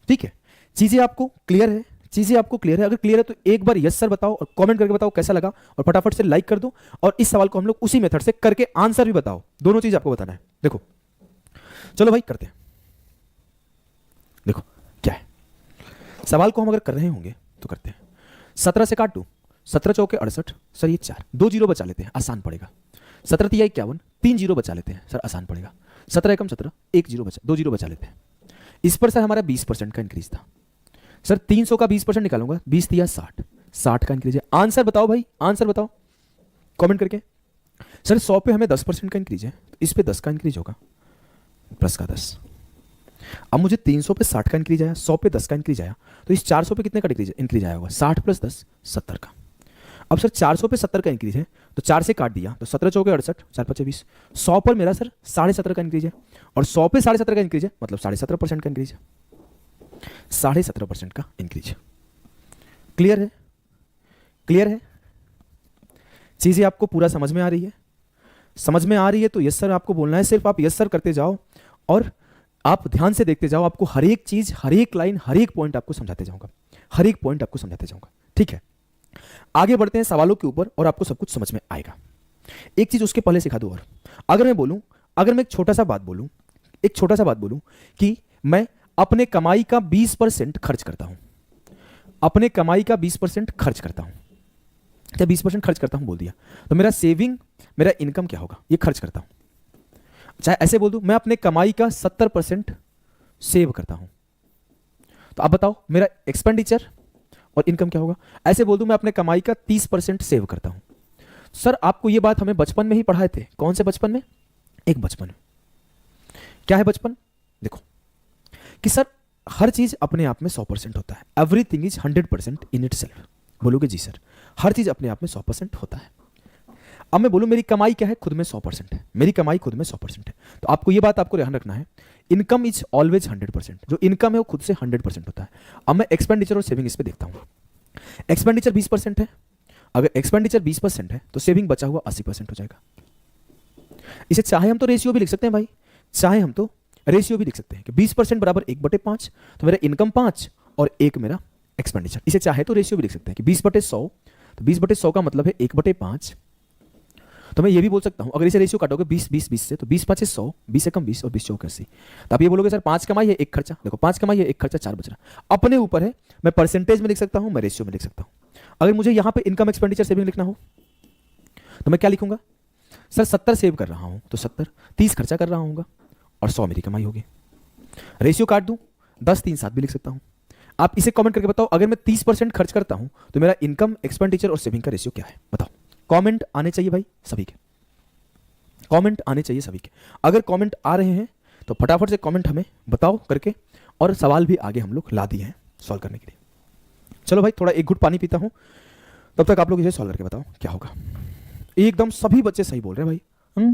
ठीक है, चीजें आपको क्लियर है? अगर क्लियर है तो एक बार यस सर बताओ और कमेंट करके बताओ कैसा लगा, और फटाफट से लाइक कर दो। और इस सवाल को हम लोग उसी मेथड से करके आंसर भी बताओ, दोनों चीज आपको बताना है। देखो चलो भाई करते हैं। देखो क्या है सवाल को हम अगर कर रहे होंगे तो करते हैं। 17 से काट दूं, 17 चौके 68, सर ये 4, 2 जीरो बचा लेते हैं, आसान पड़ेगा। 17 तिया 51, 3 जीरो बचा लेते हैं, सर आसान पड़ेगा। 17 एकम 17, 1 जीरो बचा, 2 जीरो बचा लेते हैं। इस पर सर हमारा 20% का इंक्रीज था। सर 300 का 20% निकालूंगा, 20 तिया 60, 60 का इंक्रीज है। आंसर बताओ भाई, आंसर बताओ कमेंट करके। सर 100 पे हमें 10% का इंक्रीज है, तो इस पे 10 का इंक्रीज होगा, प्लस का 10। अब मुझे 300 पे 60 का इंक्रीज आया, 100 पे 10 का इंक्रीज आया, तो इस 400 पे कितने का इंक्रीज आया होगा? 60 प्लस 10 70 का। अब सर 400 पे 70 का इंक्रीज है तो 4 से काट दिया तो 17 चौके 68, 4 5 20। 100 पर मेरा सर 17.5 का इंक्रीज है और 100 पे 17.5 का इंक्रीज है, मतलब 17.5% का इंक्रीज है, 17.5% का इंक्रीज। क्लियर है? क्लियर है? चीजें आपको पूरा समझ में आ रही है? समझ में आ रही है तो यस सर आपको बोलना है, सिर्फ आप यस सर करते जाओ और आप ध्यान से देखते जाओ, आपको हर एक चीज, हर एक लाइन, हर एक पॉइंट आपको समझाते जाऊंगा, हर एक पॉइंट आपको समझाते जाऊंगा। ठीक है, आगे बढ़ते हैं सवालों के ऊपर और आपको सब कुछ समझ में आएगा। एक चीज उसके पहले सिखा दूं और, अगर मैं एक छोटा सा बात बोलूं कि मैं अपने कमाई का 20% खर्च करता हूं, अपने कमाई का 20% खर्च करता हूं, क्या 20% खर्च करता हूं बोल दिया, तो मेरा सेविंग, मेरा इनकम क्या होगा? ये खर्च करता हूं। चाहे ऐसे बोल दूं, मैं अपने कमाई का 70% सेव करता हूं, तो आप बताओ मेरा एक्सपेंडिचर और इनकम क्या होगा? ऐसे बोल दूं, मैं अपने कमाई का 30% सेव करता हूं। सर आपको ये बात हमें बचपन में ही पढ़ाए थे। कौन से बचपन में? एक बचपन में। क्या है बचपन? देखो कि सर हर चीज अपने आप में 100% होता है, एवरीथिंग इज 100% इन इटसेल्फ। बोलोगे जी सर, हर चीज अपने आप में 100% होता है। अब मैं बोलूं मेरी कमाई क्या है? खुद में 100% है, मेरी कमाई खुद में 100% है, तो आपको ये बात आपको ध्यान रखना है, इनकम इज ऑलवेज 100%। जो इनकम है वो खुद से 100% होता है। अब मैं एक्सपेंडिचर और सेविंग इस पे देखता हूं। एक्सपेंडिचर 20% है, अगर एक्सपेंडिचर 20% है तो सेविंग बचा हुआ 80% हो जाएगा। इसे चाहे हम तो रेशियो भी लिख सकते हैं भाई, चाहे हम तो रेशियो भी लिख सकते हैं कि 20% बराबर 1/5, तो मेरा इनकम 5 और 1 मेरा एक्सपेंडिचर। इसे चाहे तो रेशियो भी लिख सकते हैं कि 20/100, तो 20/100 का मतलब है 1/5। तो मैं ये भी बोल सकता हूं, अगर इसे रेशियो काटोगे 20-20-20 से, तो 20-5 100, 20 से कम 20 और 20 चौके 80। तो आप ये बोलोगे सर 5 कमाई है 1 खर्चा, देखो 5 कमाई है 1 खर्चा, 4 बच रहा। अपने ऊपर है, मैं परसेंटेज में लिख सकता हूं, मैं रेशियो में लिख सकता हूं। अगर मुझे यहां पे इनकम एक्सपेंडिचर सेविंग लिखना हो तो मैं क्या लिखूंगा? सर 70 सेव कर रहा हूं तो 70, 30 खर्चा कर रहा हूँ और 100 मेरी कमाई होगी। रेशियो काट दूं 10 3 7 भी लिख सकता हूं। आप इसे कमेंट करके बताओ, अगर मैं 30% खर्च करता हूं तो मेरा इनकम एक्सपेंडिचर और सेविंग का रेशियो क्या है? बताओ। कमेंट आने चाहिए भाई सभी के, कमेंट आने चाहिए सभी के। अगर कमेंट आ रहे हैं तो फटाफट से कमेंट हमें बताओ करके, और सवाल भी आगे हम लोग ला दिए हैं सॉल्व करने के लिए। चलो भाई थोड़ा एक घुट पानी पीता हूं, तब तक आप लोग इसे सॉल्व करके बताओ क्या होगा। एकदम सभी बच्चे सही बोल रहे हैं भाई,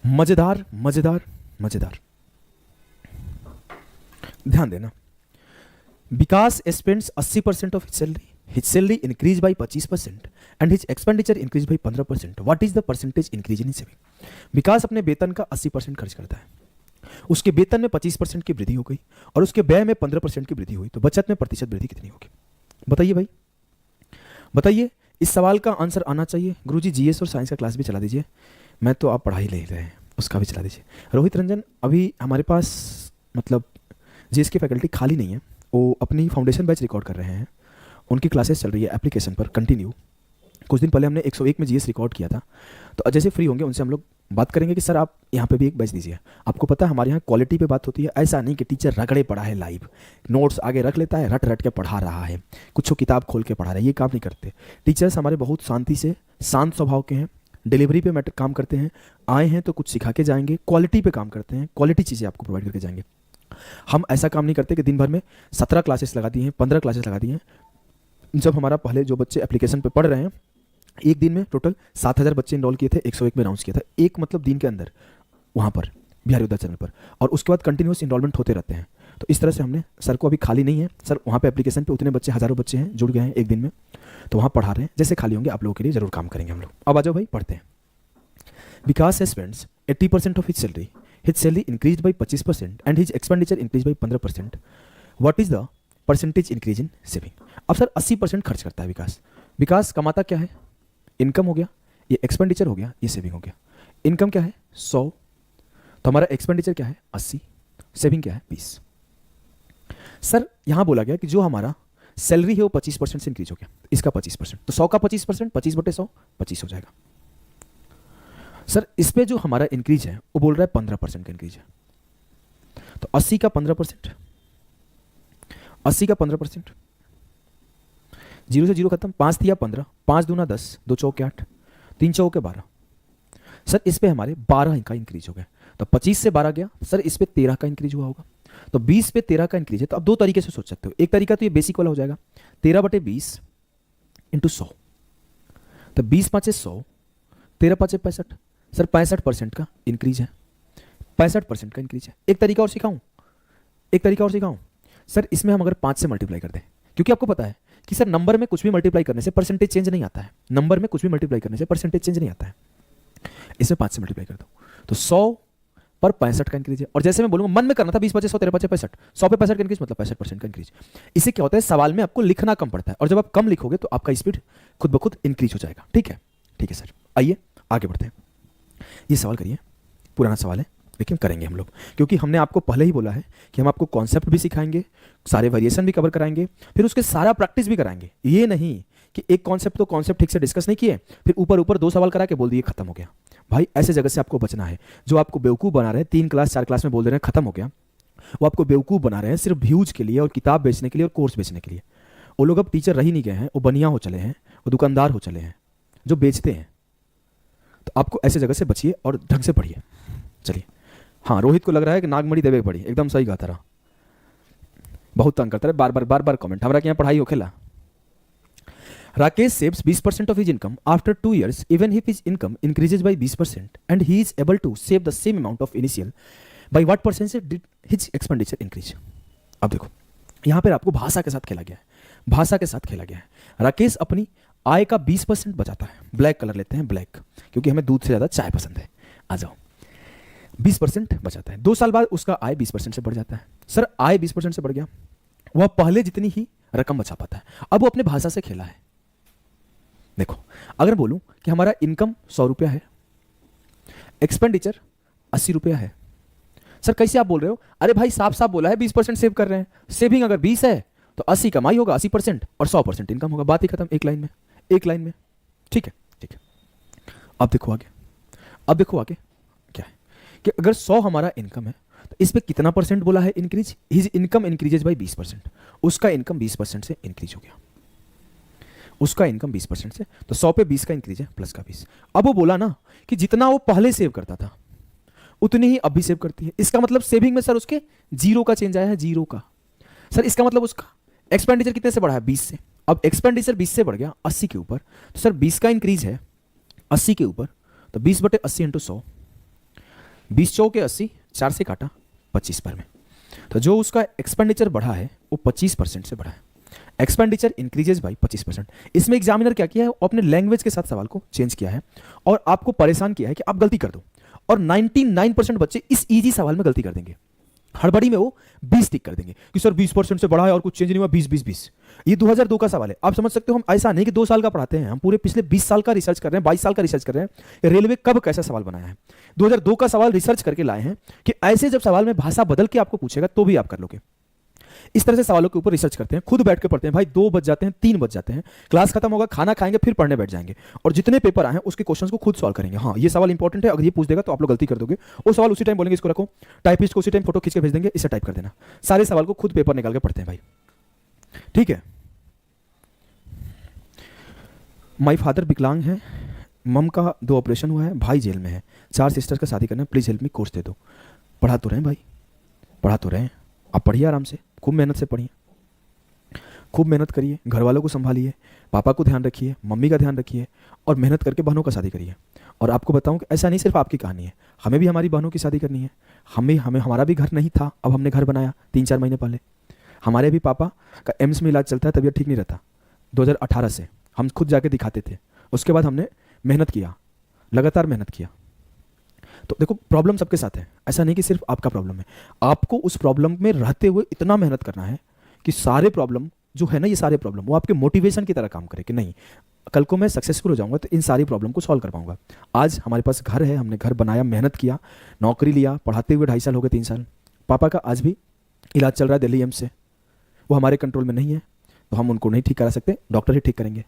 मजेदार मजेदार मजेदार। ध्यान देना, Vikas spends 80% of his salary increased by 25% and his expenditure increased by 15%. What is the percentage increase in saving? विकास अपने वेतन का 80% खर्च करता है, उसके वेतन में 25% की वृद्धि हो गई और उसके व्यय में 15% की वृद्धि हुई, तो बचत में प्रतिशत वृद्धि कितनी होगी? बताइए भाई, बताइए। इस सवाल का आंसर आना चाहिए। गुरुजी जीएस और साइंस का क्लास भी चला दीजिए, मैं तो आप पढ़ाई ले रहे हैं उसका भी चला दीजिए। रोहित रंजन, अभी हमारे पास मतलब जीएस की फैकल्टी खाली नहीं है, वो अपनी फाउंडेशन बैच रिकॉर्ड कर रहे हैं, उनकी क्लासेस चल रही है एप्लीकेशन पर कंटिन्यू। कुछ दिन पहले हमने 101 में जीएस रिकॉर्ड किया था, तो जैसे फ्री होंगे उनसे हम लोग बात करेंगे कि सर आप यहाँ पे भी एक बैच दीजिए। आपको पता है हमारे यहाँ क्वालिटी पे बात होती है, ऐसा नहीं कि टीचर रगड़े पढ़ा है, लाइव नोट्स आगे रख लेता है, रट रट के पढ़ा रहा है, कुछ किताब खोल के पढ़ा रहा है, ये काम नहीं करते। टीचर्स हमारे बहुत शांति से, शांत स्वभाव के हैं, डिलीवरी पे मैटर काम करते हैं, आए हैं तो कुछ सिखा के जाएंगे, क्वालिटी पे काम करते हैं, क्वालिटी चीज़ें आपको प्रोवाइड करके जाएंगे। हम ऐसा काम नहीं करते कि दिन भर में 17 क्लासेस लगा दी हैं, 15 क्लासेस लगा दी हैं। जब हमारा पहले जो बच्चे एप्लीकेशन पे पढ़ रहे हैं, एक दिन में टोटल 7000 बच्चे इनरोल किए थे, 101 में अनाउंस किया था, एक मतलब दिन के अंदर वहाँ पर बिहारी उद्धार चैनल पर, और उसके बाद कंटिन्यूस इनरोलमेंट होते रहते हैं। तो इस तरह से हमने सर को, अभी खाली नहीं है सर, वहाँ पे एप्लीकेशन पे उतने बच्चे, हज़ारों बच्चे हैं जुड़ गए हैं एक दिन में, तो वहाँ पढ़ा रहे हैं। जैसे खाली होंगे आप लोगों के लिए ज़रूर काम करेंगे हम लोग। अब आ जाओ भाई पढ़ते हैं। Vikas spends 80% of his salary increase by 25% and his expenditure increase by 15%। What is the percentage increase in saving? अब सर 80% खर्च करता है विकास। विकास कमाता क्या है? इनकम हो गया, ये एक्सपेंडिचर हो गया, ये सेविंग हो गया। इनकम क्या है? 100, तो हमारा एक्सपेंडिचर क्या है? 80, सेविंग क्या है? 20। सर यहां बोला गया कि जो हमारा सैलरी है वो 25% से इंक्रीज हो गया, इसका 25%, तो 100 का 25%, 25/100 25 हो जाएगा। सर इस पे जो हमारा इंक्रीज है वो बोल रहा है 15% का इंक्रीज है, तो 80 का 15%, 80 का 15%, 0 से 0 खत्म, 5 दिया 15, 5 दूना 10, 2 चौके 8, 3 चौके 12। सर इस पे हमारे 12 का इंक्रीज हो गया, तो 25 से 12 गया, सर इस पे 13 का इंक्रीज हुआ होगा, तो 20 पे 13 का इंक्रीज है। तो अब दो तरीके से सोच सकते हो, एक तरीका तो ये बेसिक वाला हो जाएगा 13/20 इंटू 100, तो 20 5 100, 13 5 65, सर 65% का इंक्रीज है, 65% का इंक्रीज है। एक तरीका और सिखाऊं, एक तरीका और सिखाऊं सर, इसमें हम अगर 5 से मल्टीप्लाई कर दें, क्योंकि आपको पता है कि सर नंबर में कुछ भी मल्टीप्लाई करने से परसेंटेज चेंज नहीं आता है, नंबर में कुछ भी मल्टीप्लाई करने से परसेंटेज चेंज नहीं आता है। इसमें 5 से मल्टीप्लाई कर दो तो 100 पर 65 का इंक्रीज है, और जैसे मैं बोलूंगा मन में करना था 20 5 100 13 5 65, 100 पे 65 का इंक्रीज मतलब 65% का इंक्रीज। इससे क्या होता है, सवाल में आपको लिखना कम पड़ता है, और जब आप कम लिखोगे तो आपका स्पीड खुद ब खुद इंक्रीज हो जाएगा। ठीक है, ठीक है सर, आइए आगे बढ़ते हैं। ये सवाल करिए, पुराना सवाल है लेकिन करेंगे हम लोग, क्योंकि हमने आपको पहले ही बोला है कि हम आपको कॉन्सेप्ट भी सिखाएंगे, सारे वेरिएशन भी कवर कराएंगे, फिर उसके सारा प्रैक्टिस भी कराएंगे। ये नहीं कि एक कॉन्सेप्ट तो कॉन्सेप्ट ठीक से डिस्कस नहीं किए, फिर ऊपर ऊपर 2 सवाल करा के बोल दिए खत्म हो गया। भाई ऐसे जगह से आपको बचना है, जो आपको बेवकूफ़ बना रहे हैं, 3 क्लास 4 क्लास में बोल दे रहे हैं खत्म हो गया, वो आपको बेवकूफ़ बना रहे हैं सिर्फ व्यूज के लिए और किताब बेचने के लिए और कोर्स बेचने के लिए। वो लोग अब टीचर रह ही नहीं गए हैं, वो बनिया हो चले हैं, वो दुकानदार हो चले हैं जो बेचते हैं। तो आपको ऐसे जगह से बचिए और ढंग से पढ़िए। चलिए, हाँ रोहित को लग रहा है कि नागमणि देवे पढ़ी, एकदम सही गाता रहा, बहुत तंग करता है, बार बार कमेंट, हमारा क्या पढ़ाई हो खेला। Rakesh saves 20% of his income after 2 years, even if his income increases by 20%, and he is able to save the same amount of initial. By what percentage did his expenditure increase? अब देखो, यहाँ पर आपको भाषा के साथ खेला गया है, भाषा के साथ खेला गया है। राकेश अपनी आय का 20% बचाता है, ब्लैक कलर लेते हैं, ब्लैक, क्योंकि हमें दूध से ज़्यादा चाय पसंद है। आ जाओ, 20% बचाता है, 2 साल बाद उसका आय 20% से बढ़ जाता है। सर आय 20% से बढ़ गया, वह पहले जितनी ही रकम बचा पाता है। अब वो अपने भाषा से खेला है। देखो, अगर बोलूं कि हमारा इनकम 100 रुपया है, एक्सपेंडिचर 80 रुपया है, सर कैसे आप बोल रहे हो? अरे भाई साफ साफ बोला है 20% सेव कर रहे हैं, सेविंग अगर 20 है तो 80 कमाई होगा, 80% और 100% इनकम होगा, बात ही खत्म, एक लाइन में, एक लाइन में। ठीक है, ठीक है। अब देखो आगे, अब देखो आगे क्या है कि अगर 100 हमारा इनकम है तो इस पे कितना परसेंट बोला है increase? His income increases by 20%, उसका इनकम 20% से इंक्रीज हो गया, उसका इनकम 20% से, तो 100 पे 20 का इंक्रीज है, प्लस का 20। अब वो बोला ना कि जितना वो पहले सेव करता था उतनी ही अब भी सेव करती है। इसका मतलब सेविंग में सर उसके 0 का चेंज आया है, 0 का। सर इसका मतलब उसका एक्सपेंडिचर कितने से बढ़ा है? 20 से। अब एक्सपेंडिचर 20 से बढ़ गया 80 के ऊपर, तो सर 20 का इंक्रीज है 80 के ऊपर, तो 20/80 इंटू 100, 20 चौके 80, 4 से काटा 25 पर में, तो जो उसका एक्सपेंडिचर बढ़ा है वो 25% से बढ़ा है। Expenditure increases by 25%। इसमें एग्जामिनर क्या किया है, अपने लैंग्वेज के साथ सवाल को चेंज किया है और आपको परेशान किया है कि आप गलती कर दो, और 99% बच्चे इस इजी सवाल में गलती कर देंगे। हड़बड़ी में वो 20 टिक कर देंगे कि सर 20% से बढ़ा है और कुछ चेंज नहीं हुआ, 20-20-20। ये 2002 का सवाल है, आप समझ सकते हो। हम ऐसा नहीं कि 2 साल का पढ़ाते हैं, हम पूरे पिछले 20 साल का रिसर्च कर रहे हैं, 22 साल का रिसर्च कर रहे हैं। रेलवे कब कैसा सवाल बनाया है, 2002 का सवाल रिसर्च करके लाए हैं कि ऐसे जब सवाल में भाषा बदल के आपको पूछेगा तो भी आप कर लोगे। इस तरह से सवालों के ऊपर रिसर्च करते हैं, खुद बैठ के पढ़ते हैं। भाई 2 बज जाते हैं, 3 बज जाते हैं, क्लास खत्म होगा, खाना खाएंगे, फिर पढ़ने बैठ जाएंगे, और जितने पेपर आए हैं उसके क्वेश्चंस को खुद सॉल्व करेंगे। हाँ ये सवाल इंपॉर्टेंट है, अगर ये पूछ देगा तो आप लोग गलती कर दोगे। वो सवाल उसी टाइम बोलेंगे इसको रखो, टाइपिस्ट को उसी टाइम फोटो खींच के भेज देंगे, इसे टाइप कर देना। सारे सवाल को खुद पेपर निकाल के पढ़ते हैं भाई, ठीक है। माई फादर विकलांग है, मम का 2 ऑपरेशन हुआ है, भाई जेल में है, 4 सिस्टर का शादी करना है, प्लीज हेल्प मी, कोर्स दे दो। पढ़ा तो रहे हैं भाई, पढ़ा तो रहे हैं, आप पढ़िए आराम से, खूब मेहनत से पढ़िए, खूब मेहनत करिए, घर वालों को संभालिए, पापा को ध्यान रखिए, मम्मी का ध्यान रखिए, और मेहनत करके बहनों का शादी करिए। और आपको बताऊं कि ऐसा नहीं सिर्फ आपकी कहानी है, हमें भी हमारी बहनों की शादी करनी है। हमें हमारा भी घर नहीं था, अब हमने घर बनाया 3-4 महीने पहले। हमारे भी पापा का एम्स में इलाज चलता है, तबीयत ठीक नहीं रहता 2018 से, हम खुद जाके दिखाते थे। उसके बाद हमने मेहनत किया, लगातार मेहनत किया। तो देखो प्रॉब्लम सबके साथ है, ऐसा नहीं कि सिर्फ आपका प्रॉब्लम है। आपको उस प्रॉब्लम में रहते हुए इतना मेहनत करना है कि सारे प्रॉब्लम जो है ना, ये सारे प्रॉब्लम वो आपके मोटिवेशन की तरह काम करे कि नहीं कल को मैं सक्सेसफुल हो जाऊंगा तो इन सारी प्रॉब्लम को सॉल्व कर पाऊंगा। आज हमारे पास घर है, हमने घर बनाया, मेहनत किया, नौकरी लिया, पढ़ाते हुए 2.5 साल हो गए, 3 साल। पापा का आज भी इलाज चल रहा है दिल्ली एम्स से, वो हमारे कंट्रोल में नहीं है तो हम उनको नहीं ठीक करा सकते, डॉक्टर ही ठीक करेंगे।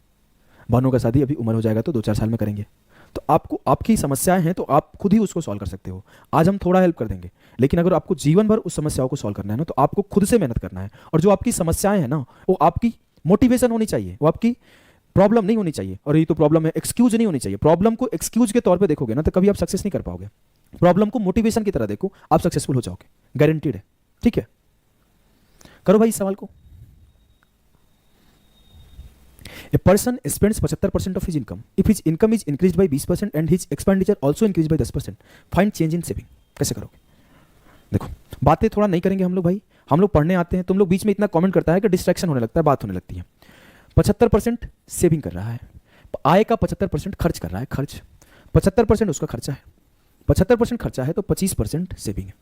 बहनों का शादी अभी उम्र हो जाएगा तो 2-4 साल में करेंगे। तो आपको आपकी समस्याएं हैं तो आप खुद ही उसको सॉल्व कर सकते हो। आज हम थोड़ा हेल्प कर देंगे, लेकिन अगर आपको जीवन भर उस समस्याओं को सॉल्व करना है ना, तो आपको खुद से मेहनत करना है। और जो आपकी समस्याएं हैं ना, वो आपकी मोटिवेशन होनी चाहिए, वो आपकी प्रॉब्लम नहीं होनी चाहिए। और ये तो प्रॉब्लम है, एक्सक्यूज नहीं होनी चाहिए। प्रॉब्लम को एक्सक्यूज के तौर पे देखोगे ना तो कभी आप सक्सेस नहीं कर पाओगे। प्रॉब्लम को मोटिवेशन की तरह देखो, आप सक्सेसफुल हो जाओगे, गारंटीड है। ठीक है, करो भाई इस सवाल को। A person spends 75% of his income. If his income is increased by 20% and his expenditure also increased by 10%, find change in saving. कैसे करोगे? देखो, बातें थोड़ा नहीं करेंगे हम लोग भाई, हम लोग पढ़ने आते हैं, तुम लोग बीच में इतना कमेंट करता है कि डिस्ट्रैक्शन होने लगता है, बात होने लगती है। 75% सेविंग कर रहा है, आय का 75% खर्च कर रहा है, खर्च 75% उसका खर्चा है, 75% खर्चा है तो 25% सेविंग है।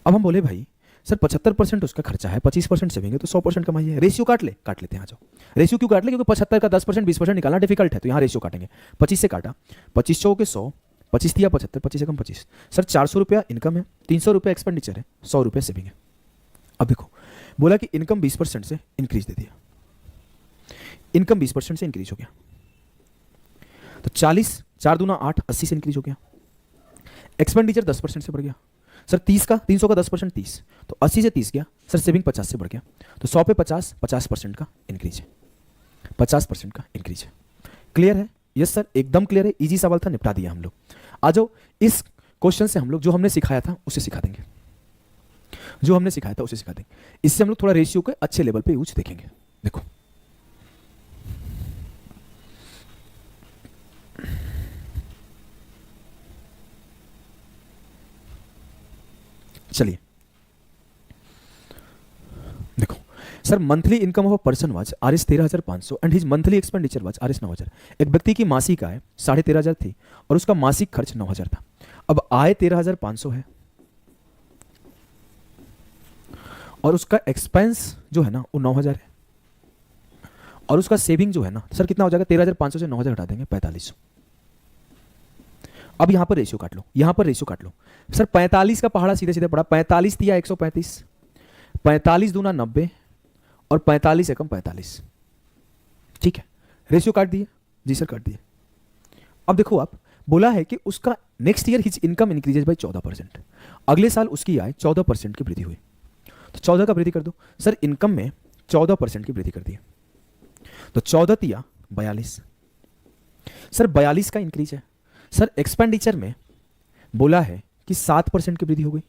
अब हम बोले भाई सर 75% उसका खर्चा है, 25% सेविंग है, तो 100% कमाई है। रेशियो काट लेते हैं, आ जाओ। रेशियो क्यों काट ले? क्योंकि 75 का 10% 20% निकालना डिफिकल्ट है, तो यहाँ रेशियो काटेंगे। 25 से काटा, 25 चौके 100, 25 दिया 75, 25 से कम 25। सर 400 रुपया इनकम है, 300 रुपया एक्सपेंडिचर है, 100 रुपया सेविंग है। अब देखो, बोला कि इनकम 20% से इंक्रीज दे दिया, इनकम 20% से इंक्रीज हो गया, तो 40, 4 दूना 8, 80 से इंक्रीज हो गया। एक्सपेंडिचर 10% से बढ़ गया, सर 30 का 300 का 10% 30, तो 80 से 30 गया। सर सेविंग 50 से बढ़ गया, तो 100 पे 50, 50% का इंक्रीज है, 50% का इंक्रीज है। क्लियर है? यस सर, एकदम क्लियर है, इजी सवाल था, निपटा दिया हम लोग। आ जाओ, इस क्वेश्चन से हम लोग जो हमने सिखाया था उसे सिखा देंगे, जो हमने सिखाया था उसे सिखा देंगे। इससे हम लोग थोड़ा रेशियो के अच्छे लेवल पे यूज देखेंगे। देखो चलिए, देखो sir monthly income of a person was RS 13,500 and his monthly expenditure was RS 9,000। एक व्यक्ति की मासिक आय 13,500 थी और उसका मासिक खर्च 9,000 था। अब आय 13,500 है और उसका एक्सपेंस जो है ना वो 9,000 है, और उसका सेविंग जो है ना सर कितना हो जाएगा? 13,500 से 9,000 हटा देंगे 4,500। अब यहां पर रेशियो काट लो, यहां पर रेशियो काट लो। सर 45 का पहाड़ा सीधे सीधे पड़ा, 45 दिया 135, 45 दूना 90 और 45 एकम 45। ठीक है, रेशियो काट दिए जी सर, काट दिए। अब देखो आप, बोला है कि उसका next year his income increases by 14%, अगले साल उसकी आय 14% की वृद्धि हुई, तो 14 का वृद्धि कर दो। सर इनकम में 14% की वृद्धि कर दी, तो 14 तिया 42। सर 42 का इंक्रीज है। सर एक्सपेंडिचर में बोला है कि 7% की वृद्धि हो गई,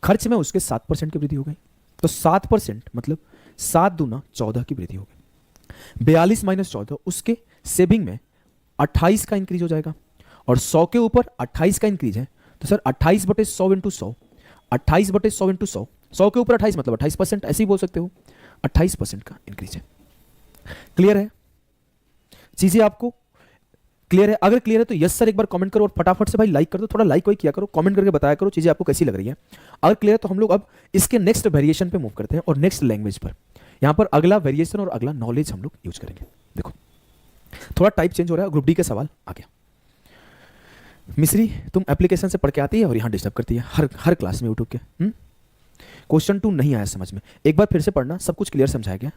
खर्च में उसके 7% की वृद्धि हो गई, तो 7% मतलब 7 दूना 14 की वृद्धि हो गई। 42 माइनस 14, उसके सेविंग में 28 का इंक्रीज हो जाएगा, और 100 के ऊपर 28 का इंक्रीज है, तो सर 28 बटे 100 इंटू 100, 28 बटे 100 इंटू 100, 100 के ऊपर 28 मतलब 28%, ऐसे ही बोल सकते हो, 28% का इंक्रीज है। क्लियर है? चीजें आपको क्लियर है? अगर क्लियर है तो यस सर एक बार कमेंट करो, और फटाफट से भाई लाइक कर दो, थोड़ा लाइक वाइक किया करो, कमेंट करके बताया करो चीजें आपको कैसी लग रही है। अगर क्लियर है तो हम लोग अब इसके नेक्स्ट वेरिएशन पे मूव करते हैं और नेक्स्ट लैंग्वेज पर। यहां पर अगला वेरिएशन और अगला नॉलेज हम लोग यूज करेंगे। देखो थोड़ा टाइप चेंज हो रहा है, ग्रुप डी का सवाल आ गया। मिश्री तुम एप्लीकेशन से पढ़ के आती है और यहां डिस्टर्ब करती है हर क्लास में यूट्यूब के। क्वेश्चन 2 नहीं आया समझ में, एक बार फिर से पढ़ना, सब कुछ क्लियर समझाया गया।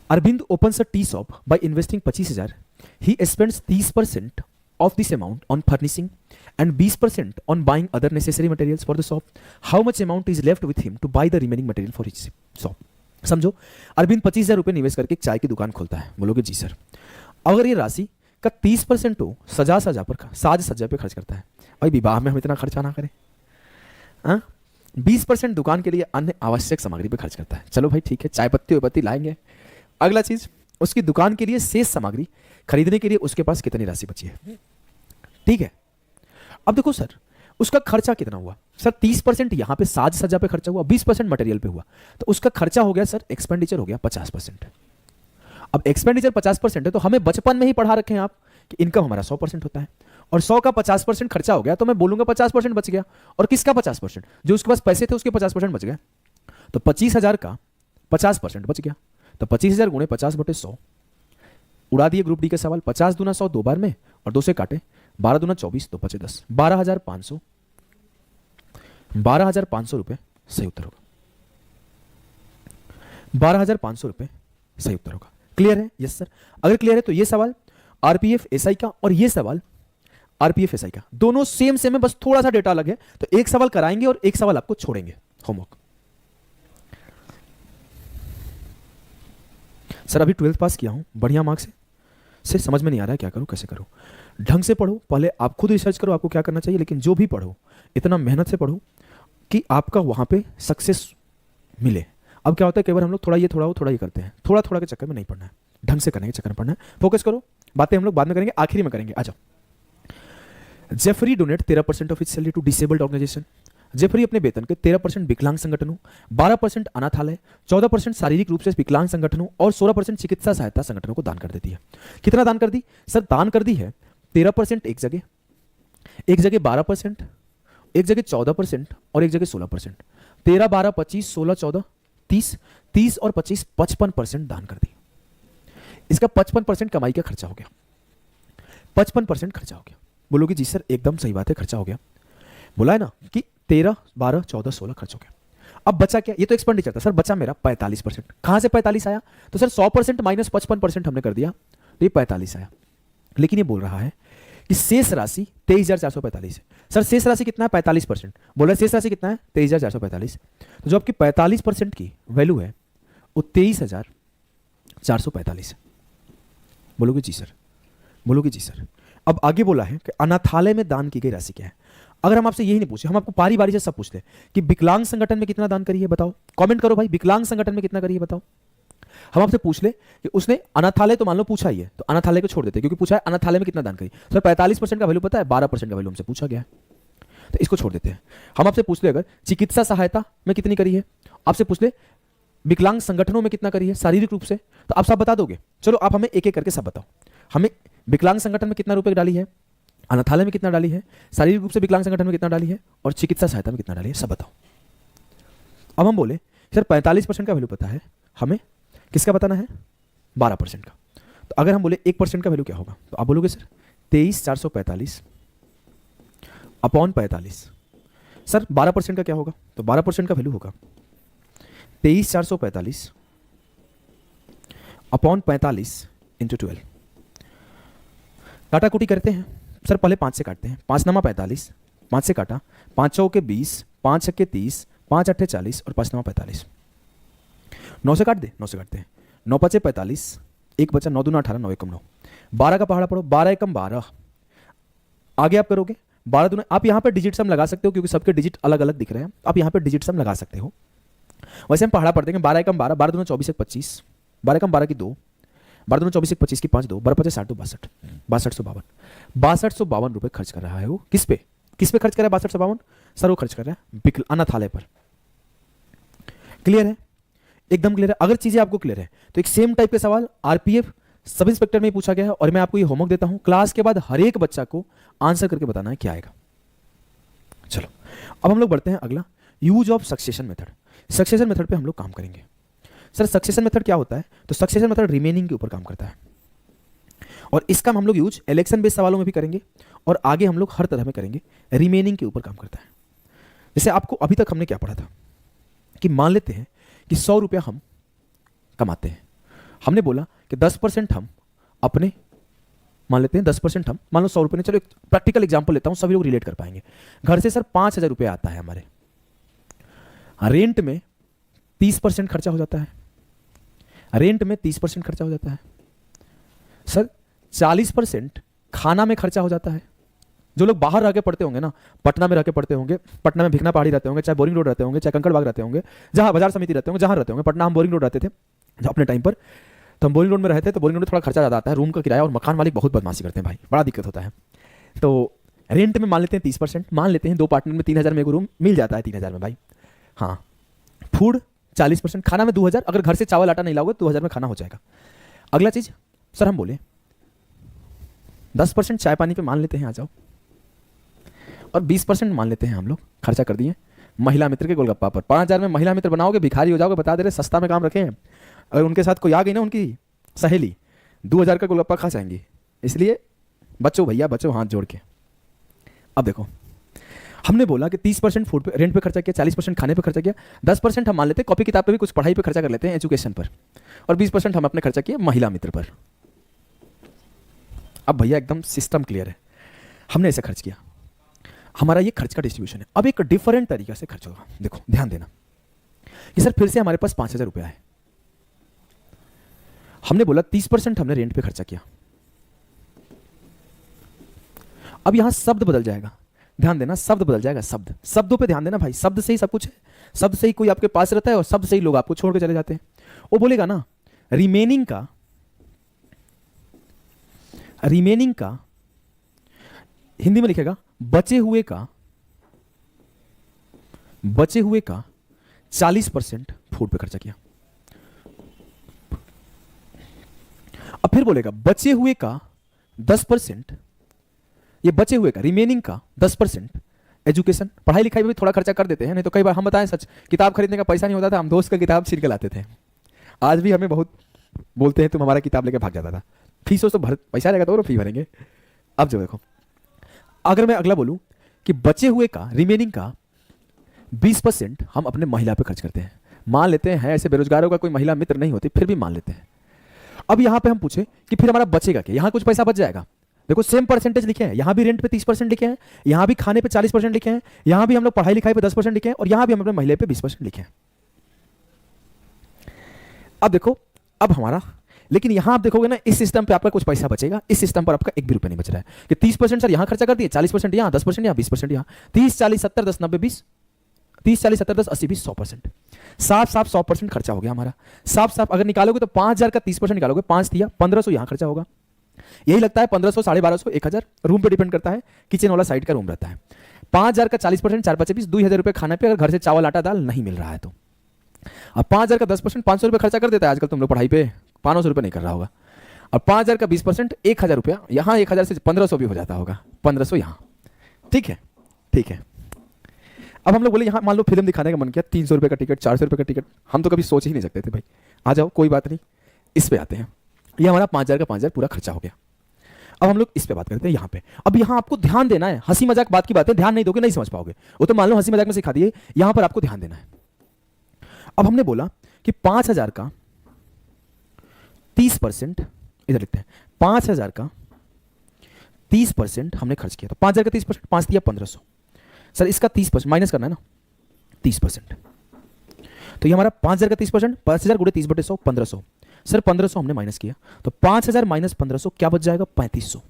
Arvind opens a tea shop by investing 25,000. He spends 30% of this amount on furnishing and 20% on buying other necessary materials for the shop. How much amount is left with him to buy the remaining material for his shop? समझो, अरविंद 25,000 रुपये निवेश करके एक चाय की दुकान खोलता है। बोलोगे जी सर, अगर ये राशि का 30% तो साज सज्जा पे खर्च करता है। भाई विवाह में हम इतना खर्चा ना करें। 20% दुकान के लिए अन्य आवश्यक सामग्री पे खर्च करता है। चलो भाई ठीक है, चाय पत्ती लाएंगे। अगला चीज, उसकी दुकान के लिए शेष सामग्री खरीदने के लिए उसके पास कितनी राशि बची है। ठीक है, अब देखो सर उसका खर्चा कितना हुआ। सर 30% यहां पे साज सज्जा पे खर्चा हुआ, 20% मटेरियल पे हुआ, तो उसका खर्चा हो गया सर, एक्सपेंडिचर हो गया 50%। अब एक्सपेंडिचर 50% है, तो हमें बचपन में ही पढ़ा रखे हैं आप कि इनकम हमारा 100% होता है, और 100 का 50% खर्चा हो गया, तो मैं बोलूंगा 50% बच गया। और किसका 50%? जो उसके पास पैसे थे उसके 50% बच गया, तो 25,000 का 50% बच गया, तो 25,000 गुणे 50 बटे 100। उड़ा दिए ग्रुप डी के सवाल। 50 दूना 100 दो बार में और 2 से काटे, 12 दूना 24 तो बचे 10, 12,500 रुपए सही उत्तर होगा। 12,500 रुपए सही उत्तर होगा। क्लियर है? Yes sir. अगर क्लियर है तो ये सवाल आरपीएफ एसआई का और ये सवाल आरपीएफ एसआई का, दोनों सेम है, बस थोड़ा सा डेटा अलग है, तो एक सवाल कराएंगे और एक सवाल आपको छोड़ेंगे होमवर्क। सर अभी 12th पास किया हूं, बढ़िया मार्क्स से समझ में नहीं आ रहा है क्या करूं कैसे करूं। ढंग से पढ़ो, पहले आप खुद रिसर्च करो आपको क्या करना चाहिए, लेकिन जो भी पढ़ो इतना मेहनत से पढ़ो कि आपका वहाँ पे सक्सेस मिले। अब क्या होता है, कई बार हम लोग थोड़ा ये करते हैं, थोड़ा थोड़ा के चक्कर में नहीं पढ़ना है, ढंग से करने के चक्कर में पढ़ना है। फोकस करो, बातें हम लोग बाद में करेंगे, आखिरी में करेंगे। आ जाओ। Jeffrey donate 13% of its salary to disabled organisation. Jeffrey अपने वेतन के 13% विकलांग संगठनों, 12% अनाथालय, 14% शारीरिक रूप से विकलांग संगठनों और 16% चिकित्सा सहायता संगठनों को दान कर देती है। कितना दान कर दी सर? दान कर दी है 13% एक जगह 12%, एक जगह 14% और एक जगह 16%। 13, 12, 25, 16, 14, 30, 30 और 25, 55% दान कर दी। इसका 55% कमाई का खर्चा हो गया, 55% खर्चा हो गया। बोलोगे जी सर एकदम सही बात है, खर्चा हो गया। बोला है ना कि 13, 12, 14, 16 खर्च हो गया। अब बचा क्या? ये तो एक्सपेंडिचर था सर, बचा मेरा 45%। कहां से 45 आया? तो सर 100% माइनस 55% हमने कर दिया तो ये 45 आया। लेकिन ये बोल रहा है कि शेष राशि 23,445 है। सर शेष राशि कितना है? 45%। बोला शेष राशि कितना है? 23,445। तो जो आपकी 45% की वैल्यू है वो 23,445 है। बोलोगे जी सर, बोलोगे जी सर। अब आगे बोला है कि अनाथालय में दान की गई राशि क्या है। अगर हम आपसे यही नहीं पूछे, हम आपको पारी बारी से सब पूछते हैं कि विकलांग संगठन में कितना दान करिए बताओ, कमेंट करो भाई, विकलांग संगठन में कितना करिए बताओ। हम आपसे पूछ ले कि उसने अनाथालय तो मान लो पूछा ही है, तो अनाथालय को छोड़ देते हैं क्योंकि पूछा है अनाथालय में कितना दान करिए। तो 45% का वैल्यू पता है, 12% का वैल्यू हमसे पूछा गया है, तो इसको छोड़ देते हैं। हम आपसे पूछ ले अगर चिकित्सा सहायता में कितनी करी है, आपसे पूछ ले विकलांग संगठनों में कितना करी है शारीरिक रूप से, तो आप सब बता दोगे। चलो आप हमें एक एक करके सब बताओ। हमें विकलांग संगठन में कितना रुपए डाली है, अनाथालय में कितना डाली है, शारीरिक रूप से विकलांग संगठन में कितना डाली है और चिकित्सा सहायता में कितना डाली है, सब बताओ। अब हम बोले सर 45% का वैल्यू पता है हमें, किसका बताना है? 12% का। तो अगर हम बोले 1% का वैल्यू क्या होगा, तो आप बोलोगे सर 23,445 अपॉन 45। सर 12% का क्या होगा? तो 12% का वैल्यू होगा 23,445 अपॉन 45 इंटू 12। काटा कुटी करते हैं सर, पहले 5 से काटते हैं। 5 नमा 45, 5 से काटा, 5 चौके 20, 5 छक्के 30, 5 अट्ठे 40 और 5 नमा 45। 9 से काट दे, 9 से काटते हैं। 9 पचे 45, 1 बचा, 9 दूना 18, 9 एकम 9। 12 का पहाड़ा पढ़ो, 12 एकम 12। आगे आप करोगे 12 दूना, आप यहाँ पे डिजिट सम लगा सकते हो क्योंकि सबके डिजिट अलग अलग दिख रहे हैं, आप यहाँ पे डिजिट सम लगा सकते हो। वैसे हम पहाड़ा पढ़ देंगे, 12 एकम 12, 12 दूना 24, 1 25, 12 एकम 12 की 2, 12 दूना 24, 1 25 की 5, 2, 12 पचे 60, 62, 6252, 6252 रुपए खर्च कर रहा है वो। किस पे खर्च कर रहा है 6252? सर वो खर्च कर रहा है अनाथालय पर। क्लियर है? एकदम क्लियर है। अगर चीजें आपको क्लियर है तो एक सेम टाइप के सवाल आरपीएफ सब इंस्पेक्टर में पूछा गया है और मैं आपको ये होमवर्क देता हूं, क्लास के बाद हर एक बच्चा को आंसर करके बताना है क्या आएगा। चलो अब हम लोग बढ़ते हैं अगला, use of succession method. Succession method पे हम लोग काम करेंगे। सर सक्सेशन मेथड क्या होता है? तो सक्सेशन मेथड रिमेनिंग के ऊपर काम करता है और इसका हम लोग यूज इलेक्शन बेस्ड सवालों में भी करेंगे और आगे हम लोग हर तरह में करेंगे। रिमेनिंग के ऊपर काम करता है। जैसे आपको अभी तक हमने क्या पढ़ा था कि मान लेते हैं कि 100 रुपया हम कमाते हैं, हमने बोला कि 10% हम अपने, मान लेते हैं 10% हम, मान लो 100 रुपये ने, चलो एक प्रैक्टिकल एग्जांपल लेता हूं, सभी लोग रिलेट कर पाएंगे। घर से सर 5,000 रुपये आता है हमारे, रेंट में 30% खर्चा हो जाता है, रेंट में 30% खर्चा हो जाता है। सर 40% खाना में खर्चा हो जाता है। जो लोग बाहर रह के पढ़ते होंगे ना, पटना में रह के पढ़ते होंगे, पटना में भिखना पहाड़ी रहते होंगे, चाहे बोरिंग रोड रहते होंगे, चाहे कंकड़ बाग रहते होंगे, जहां बाजार समिति रहते होंगे, जहां रहते होंगे। पटना हम बोरिंग रोड रहते थे अपने टाइम पर, तो हम बोरिंग रोड में रहते, तो बोरिंग रोड में थोड़ा खर्चा ज़्यादा आता है, रूम का किराया, और मकान मालिक बहुत बदमाशी करते हैं भाई, बड़ा दिक्कत होता है। तो रेंट में मान लेते हैं 30%, मान लेते हैं 2 पार्टनर में 3,000 में एक रूम मिल जाता है, 3,000 में भाई। हाँ, फूड 40%, खाना में 2,000, अगर घर से चावल आटा नहीं लाओगे 2,000 में खाना हो जाएगा। अगला चीज सर हम बोले 10% चाय पानी पे मान लेते हैं, आ जाओ, और 20% मान लेते हैं हम लोग खर्चा कर दिए महिला मित्र के गोलगप्पा पर। 5,000 में महिला मित्र बनाओगे, भिखारी हो जाओगे, बता दे रहे सस्ता में काम रखे हैं। अगर उनके साथ कोई आ गई ना, उनकी सहेली, 2,000 का गोलगप्पा खा जाएंगी। इसलिए बच्चों भैया बच्चों, हाथ जोड़ के। अब देखो हमने बोला कि 30% फूड पे, रेंट पे खर्चा किया, 40% खाने पे खर्चा किया, 10% हम मान लेते हैं कॉपी किताब पे भी कुछ पढ़ाई पे खर्चा कर लेते हैं, एजुकेशन पर, और 20% हम अपने खर्चा किए महिला मित्र पर। अब भैया एकदम सिस्टम क्लियर है, हमने ऐसे खर्च किया, हमारा ये खर्च का डिस्ट्रीब्यूशन है। अब एक डिफरेंट तरीके से खर्च होगा, देखो ध्यान देना कि सर फिर से हमारे पास 5,000 रुपया है, हमने बोला 30% हमने रेंट पे खर्चा किया, अब यहां शब्द बदल जाएगा, ध्यान देना, शब्द बदल जाएगा, शब्द, शब्दों पे ध्यान देना भाई, शब्द से ही सब कुछ है, शब्द से ही कोई आपके पास रहता है और शब्द से ही लोग आपको छोड़ के चले जाते हैं। वो बोलेगा ना रिमेनिंग का, रिमेनिंग का हिंदी में लिखेगा बचे हुए का, बचे हुए का 40% फूड पे खर्चा किया। अब फिर बोलेगा बचे हुए का 10%, ये बचे हुए का रिमेनिंग का 10% एजुकेशन, पढ़ाई लिखाई में भी थोड़ा खर्चा कर देते हैं, नहीं तो कई बार हम बताएं सच, किताब खरीदने का पैसा नहीं होता था, हम दोस्त का किताब छीन के लाते थे। आज भी हमें बहुत बोलते हैं तुम हमारा किताब लेके भाग जाता था, फीस तो भर, पैसा रहेगा तो फी भरेंगे। अब जो देखो, अगर मैं अगला बोलूं कि बचे हुए का, रिमेनिंग का 20% हम अपने महिला पे खर्च करते हैं। मान लेते हैं ऐसे बेरोजगारों का कोई महिला मित्र नहीं होती, फिर भी मान लेते हैं। अब यहां पे हम पूछे कि फिर हमारा बचेगा क्या, यहां कुछ पैसा बच जाएगा। देखो सेम परसेंटेज लिखे हैं, यहां भी रेंट पे 30% लिखे हैं, यहां भी खाने पे 40% लिखे हैं, यहां भी हम लोग पढ़ाई लिखाई पे 10% लिखे हैं, और यहां भी हम अपने महिला पे 20% लिखे हैं। अब देखो, अब हमारा, लेकिन यहां आप देखोगे ना, इस सिस्टम पे आपका कुछ पैसा बचेगा, इस सिस्टम पर आपका 1 भी रुपया नहीं बच रहा है कि 30% सर यहां खर्चा कर दिए, 40% यहां, 10% यहां, 20% यहां, 30 40 70 10 90 20, 30 40 70 10 80 20 100%, साफ साफ 100% खर्चा हो गया हमारा। साफ साफ अगर निकालोगे तो 5000 का 30% निकालोगे, 5 दिया, 1500 यहां खर्चा होगा। यही लगता है 1500, 1250, 1000, रूम पे डिपेंड करता है, किचन वाला साइड का रूम रहता है। 5000 का 40%, 4 5 20, 2000 रुपये खाने पे, अगर घर से चावल आटा दाल नहीं मिल रहा है तो। अब 5000 का 10% 500 रुपये खर्चा कर देता है आजकल तुम लोग पढ़ाई पे, 500 रुपये नहीं कर रहा होगा। और 5000 का 20% 1000 रुपया, यहाँ 1000 से 1500 भी हो जाता होगा, 1500 यहाँ, ठीक है, ठीक है। अब हम लोग बोले यहाँ मान लो फिल्म दिखाने का मन किया, 300 रुपये का टिकट, 400 रुपये का टिकट, हम तो कभी सोच ही नहीं सकते थे भाई, आ जाओ कोई बात नहीं। इस पे आते हैं, ये हमारा 5000 का 5000 पूरा खर्चा हो गया। अब हम लोग इस पे बात करते हैं यहाँ पे। अब यहाँ आपको ध्यान देना है, हंसी मजाक बात की बात है, ध्यान नहीं दोगे नहीं समझ पाओगे, वो तो मान लो हंसी मजाक में सिखा दिए, यहाँ पर आपको ध्यान देना है। अब हमने बोला कि 5000 का 30%, इधर लिखते हैं, 5000 का 30% हमने खर्च किया, तो 5000 का 30%, 5 दिया 1500, सर इसका 30% माइनस करना है ना, 30%, तो ये हमारा 5000 का 30%, 5000 गुणे 30/100 1500, सर 1500 हमने माइनस किया, तो 5000 माइनस 1500 क्या बच जाएगा, 3500।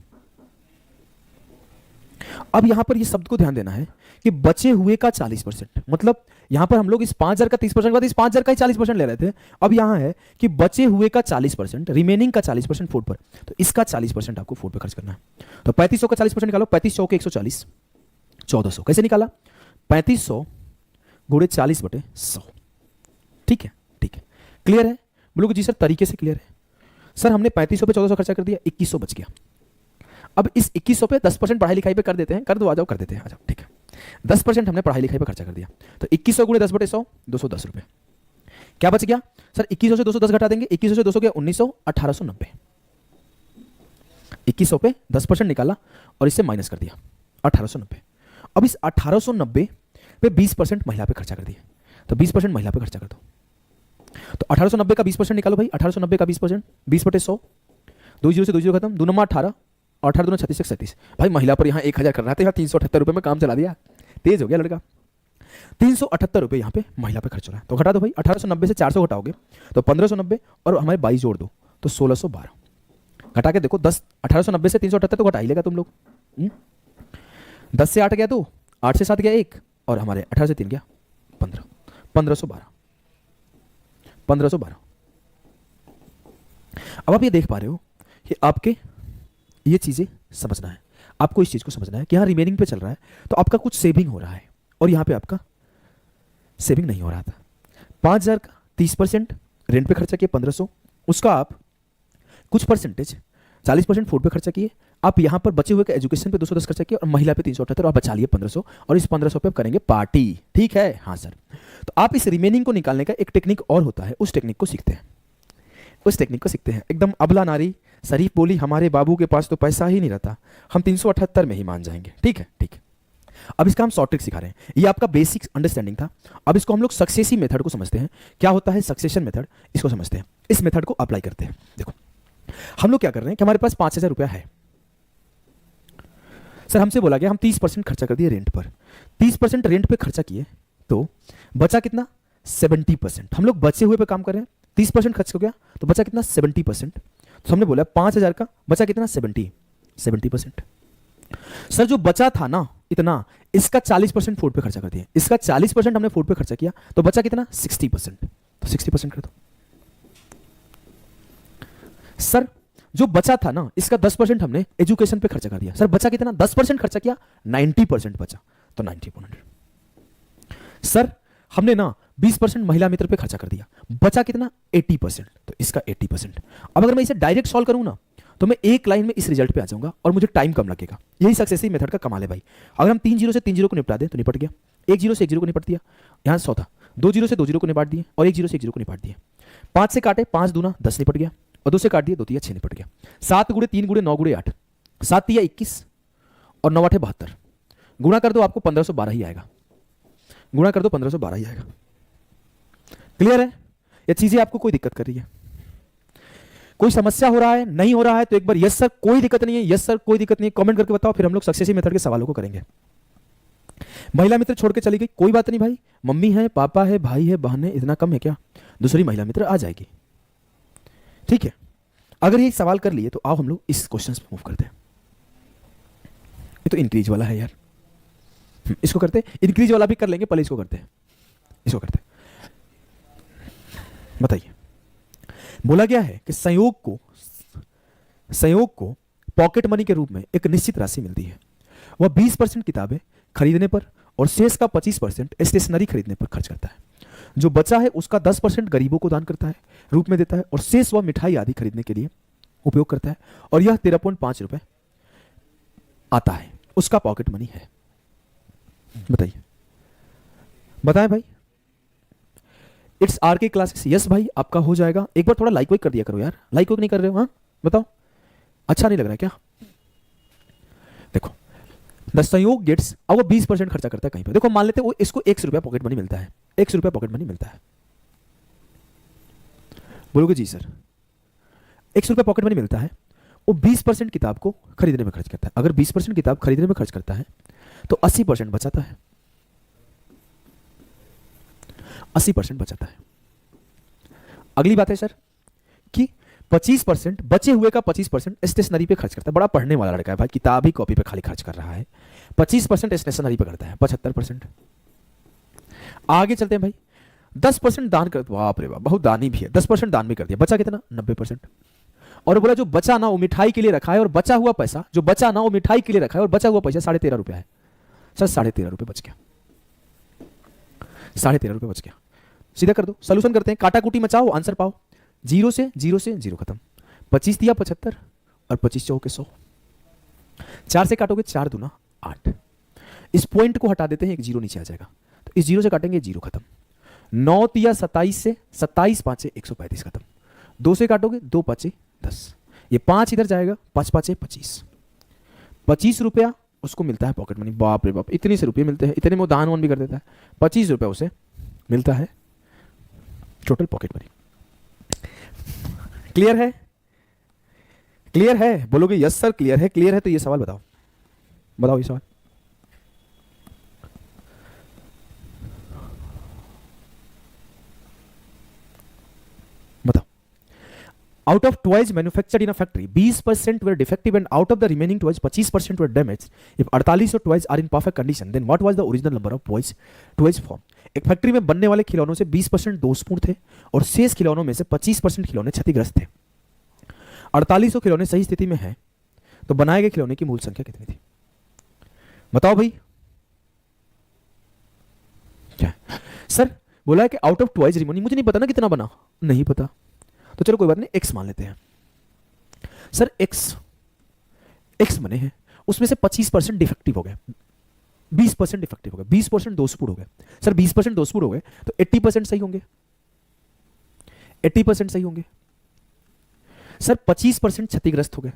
अब यहां पर ये शब्द को ध्यान देना है कि बचे हुए का 40%, मतलब यहां पर हम लोग इस 5000 का 30% के बाद इस 5000 का ही 40% ले रहे थे। अब यहां है कि बचे हुए का 40%, रिमेनिंग का 40% फूड पर, तो इसका 40% आपको फूड पर खर्च करना है। तो 3500 का 40% निकालो, 3500 के 140, 1400, कैसे निकाला, 3500 गुणे 40/100, ठीक है, ठीक है, क्लियर है। बोलोगे जी सर तरीके से क्लियर है, सर हमने 3500 पे 1400 खर्चा कर दिया, 2100 बच गया। अब इस 2100 पे 10% पढ़ाई लिखाई पे कर देते हैं, कर दो, आ जाओ कर देते हैं, आ जाओ, ठीक है। 10% हमने पढ़ाई लिखाई पे खर्चा कर दिया, तो 2100 गुणे 10/100 210 रुपए, क्या बच गया सर, 2100 से 210 घटा देंगे, 2100 से 200 गया 1900, 1890, 2100 पे 10% निकाला और इससे माइनस कर दिया 1890। अब इस 1890 पे 20% महिला पे खर्चा कर दिया, तो 20% महिला पे खर्चा कर दो, तो 1890 का 20% निकालो भाई, 1890 का 20%, 20/100, 2 जीरो से 2 जीरो खत्म, 2 9 18, 18 दूना 36 37, भाई महिला पर यहाँ 1000 कर रहा था, यहाँ 378 रुपये में काम चला दिया, तेज हो गया लड़का। 378 रुपये यहाँ पे महिला पे खर्च हो रहा है, तो घटा दो भाई, 1890 से 400 घटाओगे तो 1590, और हमारे 22 जोड़ दो तो 1612, घटा के देखो 10, 1890 से 378 तो घटा ही लेगा तुम लोग, 10 से 8 गया 2, 8 से 7 गया 1, और हमारे 18 से 3 गया 15, 1512, 1512। अब आप ये देख पा रहे हो कि आपके ये चीजें समझना है, आपको इस चीज को समझना है कि यहाँ रिमेनिंग पे चल रहा है, तो आपका कुछ सेविंग हो रहा है और यहाँ पे आपका सेविंग नहीं हो रहा था। 5000 का 30% रेंट पे खर्चा किए 1500, उसका आप कुछ परसेंटेज 40% फूड पे खर्चा किए, आप यहाँ पर बचे हुए का एजुकेशन पे 210 खर्चा किए और महिला पे 378 और बचा लिए 1500, और इस 1500 पे आप करेंगे पार्टी, ठीक है, हाँ सर। तो आप इस रिमेनिंग को निकालने का एक टेक्निक और होता है, उस टेक्निक को सीखते हैं, उस टेक्निक को सीखते हैं। एकदम अबला नारी शरीफ बोली, हमारे बाबू के पास तो पैसा ही नहीं रहता, हम 378 में ही मान जाएंगे, ठीक है, ठीक है। अब इसका हम शॉर्ट ट्रिक सिखा रहे हैं, ये आपका बेसिक अंडरस्टैंडिंग था। अब इसको हम लोग सक्सेसिव मेथड को समझते हैं, क्या होता है सक्सेशन मेथड, इसको समझते हैं, इस मेथड को अप्लाई करते हैं। देखो हम लोग क्या कर रहे हैं कि हमारे पास 5000 रुपया है, सर हमसे बोला गया हम 30% खर्चा कर दिए रेंट पर, 30% रेंट पे खर्चा किए तो बचा कितना 70%, हम लोग बचे हुए पे काम कर रहे हैं, 30% खर्च हो गया तो बचा कितना 70%, तो हमने बोला 5000 का बचा कितना 70%, सर जो बचा था ना इतना, इसका 40% फूड पे खर्चा कर दिया, इसका 40% हमने फूड पे खर्चा किया, तो बचा कितना 60%, तो 60% कर दो। सर जो बचा था ना इसका 10% हमने एजुकेशन पे खर्चा कर दिया, सर बचा कितना 10% खर्चा किया, 90% बचा, तो 90%। सर हमने ना 20% महिला मित्र पे खर्चा कर दिया, बचा कितना 80%, तो इसका 80%। अब अगर मैं इसे डायरेक्ट सॉल्व करूं ना तो मैं एक लाइन में इस रिजल्ट पे आ जाऊंगा और मुझे टाइम कम लगेगा। यही सक्सेसिव मेथड का कमाल है भाई। अगर हम 3 जीरो से 3 जीरो को निपटा दें तो निपट गया, 1 जीरो से 1 जीरो को निपट दिया, यहाँ 100 था, 2 जीरो से 2 जीरो को निपट दिए और 1 जीरो से 1 जीरो को निपट दिए। 5 से काटे 5 दूना 10 निपट गया, और 2 से काट दिए 2 तिया 6 निपट गया। 7 गुड़े 3 गुड़े 9 गुड़े 8, 7 तिया 21 और 9 8 72, गुणा कर दो आपको 1512 ही आएगा, गुणा कर दो 1512 ही आएगा। क्लियर है? ये चीजें आपको कोई दिक्कत कर रही है, कोई समस्या हो रहा है, नहीं हो रहा है तो एक बार यस सर कोई दिक्कत नहीं है, यस सर कोई दिक्कत नहीं है कमेंट करके बताओ, फिर हम लोग सक्सेसिव मेथड के सवालों को करेंगे। महिला मित्र छोड़ के चली गई, कोई बात नहीं भाई, मम्मी है, पापा है, भाई है, बहन है, इतना कम है क्या, दूसरी महिला मित्र आ जाएगी। ठीक है, अगर ये सवाल कर लिए तो आओ हम लोग इस क्वेश्चन पे मूव करते हैं। ये तो इंक्रीज वाला है यार, इसको करते, इंक्रीज वाला भी कर लेंगे, पहले इसको करते हैं, इसको करते हैं। बताइए, बोला गया है कि संयोग को पॉकेट मनी के रूप में एक निश्चित राशि मिलती है, वह 20% किताबें खरीदने पर और शेष का 25% स्टेशनरी खरीदने पर खर्च करता है। जो बचा है उसका 10% गरीबों को दान करता है रूप में देता है, और शेष वह मिठाई आदि खरीदने के लिए उपयोग करता है, और यह 13.5 रुपए आता है, उसका पॉकेट मनी है। बताइए, बताएं भाई। इट्स आर के क्लासेस, यस भाई आपका हो जाएगा। एक बार थोड़ा लाइक वाइक कर दिया करो यार, लाइक वाइक नहीं कर रहे हो, हाँ बताओ, अच्छा नहीं लग रहा है क्या? देखो द संयोग गेट्स, अब वो 20% खर्चा करता है कहीं पे, देखो मान लेते हैं वो इसको 100 रुपया पॉकेट मनी मिलता है, 100 रुपया पॉकेट मनी मिलता है, बोलोगे जी सर 100 रुपया पॉकेट मनी मिलता है, वो 20% किताब को खरीदने में खर्च करता है। अगर 20% किताब खरीदने में खर्च करता है तो 80% बचाता है, 80% बचाता है। अगली बात है सर कि 25% बचे हुए का 25% स्टेशनरी पे खर्च करता है। बड़ा पढ़ने वाला लड़का है भाई, किताब ही कॉपी पे खाली खर्च कर रहा है। 25% स्टेशनरी पे करता है, 75%। आगे चलते हैं भाई, 10% दान कर, बाप रे बाप बहुत दानी भी है, 10% दान भी कर दिया, बचा कितना 90%। और बोला जो बचा ना वो मिठाई के लिए रखा है, और बचा हुआ पैसा जो बचा ना वो मिठाई के लिए रखा है, और बचा हुआ पैसा 13.5 रुपया है। सर 13.5 रुपये बच गया, 13.5 रुपये बच गया। सीधा कर दो, सोल्यूशन करते हैं, काटा कुटी मचाओ, आंसर पाओ। 0 से 0 खत्म, 25 दिया 75 और 25 चौके 100, 4 से काटोगे 4 दूना 8। इस पॉइंट को हटा देते हैं, एक 0 नीचे आ जाएगा, तो इस 0 से काटेंगे 0 खत्म। 9 दिया 27 से 27 5 135 खत्म। 2 से काटोगे 2 5 10, ये 5 इधर जाएगा, 5 5 25, 25 रुपया उसको मिलता है पॉकेट मनी। बाप रे बाप इतने से रुपये मिलते हैं, इतने में दान वान भी कर देता है। 25 रुपया उसे मिलता है टोटल पॉकेट मनी। क्लियर है? क्लियर है? बोलोगे यस सर क्लियर है। क्लियर है तो ये सवाल बताओ, बताओ ये सवाल। बताओ, out of toys manufactured in a factory 20% were defective and out of the remaining toys 25% were damaged. If 48 toys are in perfect condition then what was the original number of toys formed? एक factory में बनने वाले खिलौनों से 20% दोषपूर्ण थे और शेष खिलौनों में से 25% खिलौने क्षतिग्रस्त थे। 4800 खिलौने सही स्थिति में हैं तो बनाए गए खिलौने की मूल संख्या कितनी थी? बताओ भाई। क्या सर बोला है कि आउट ऑफ टॉयज रिमोनी, मुझे नहीं पता ना कितना बना, नहीं पता तो चलो कोई बात नहीं, एक्स मान लेते हैं। सर एक्स बने हैं, उसमें से 25% डिफेक्टिव हो गए, 20% डिफेक्टिव हो गए, 20% दोषपूर्ण हो गए। सर 20% दोषपूर्ण हो गए तो 80% सही होंगे, 80% सही होंगे। सर 25% क्षतिग्रस्त हो गए,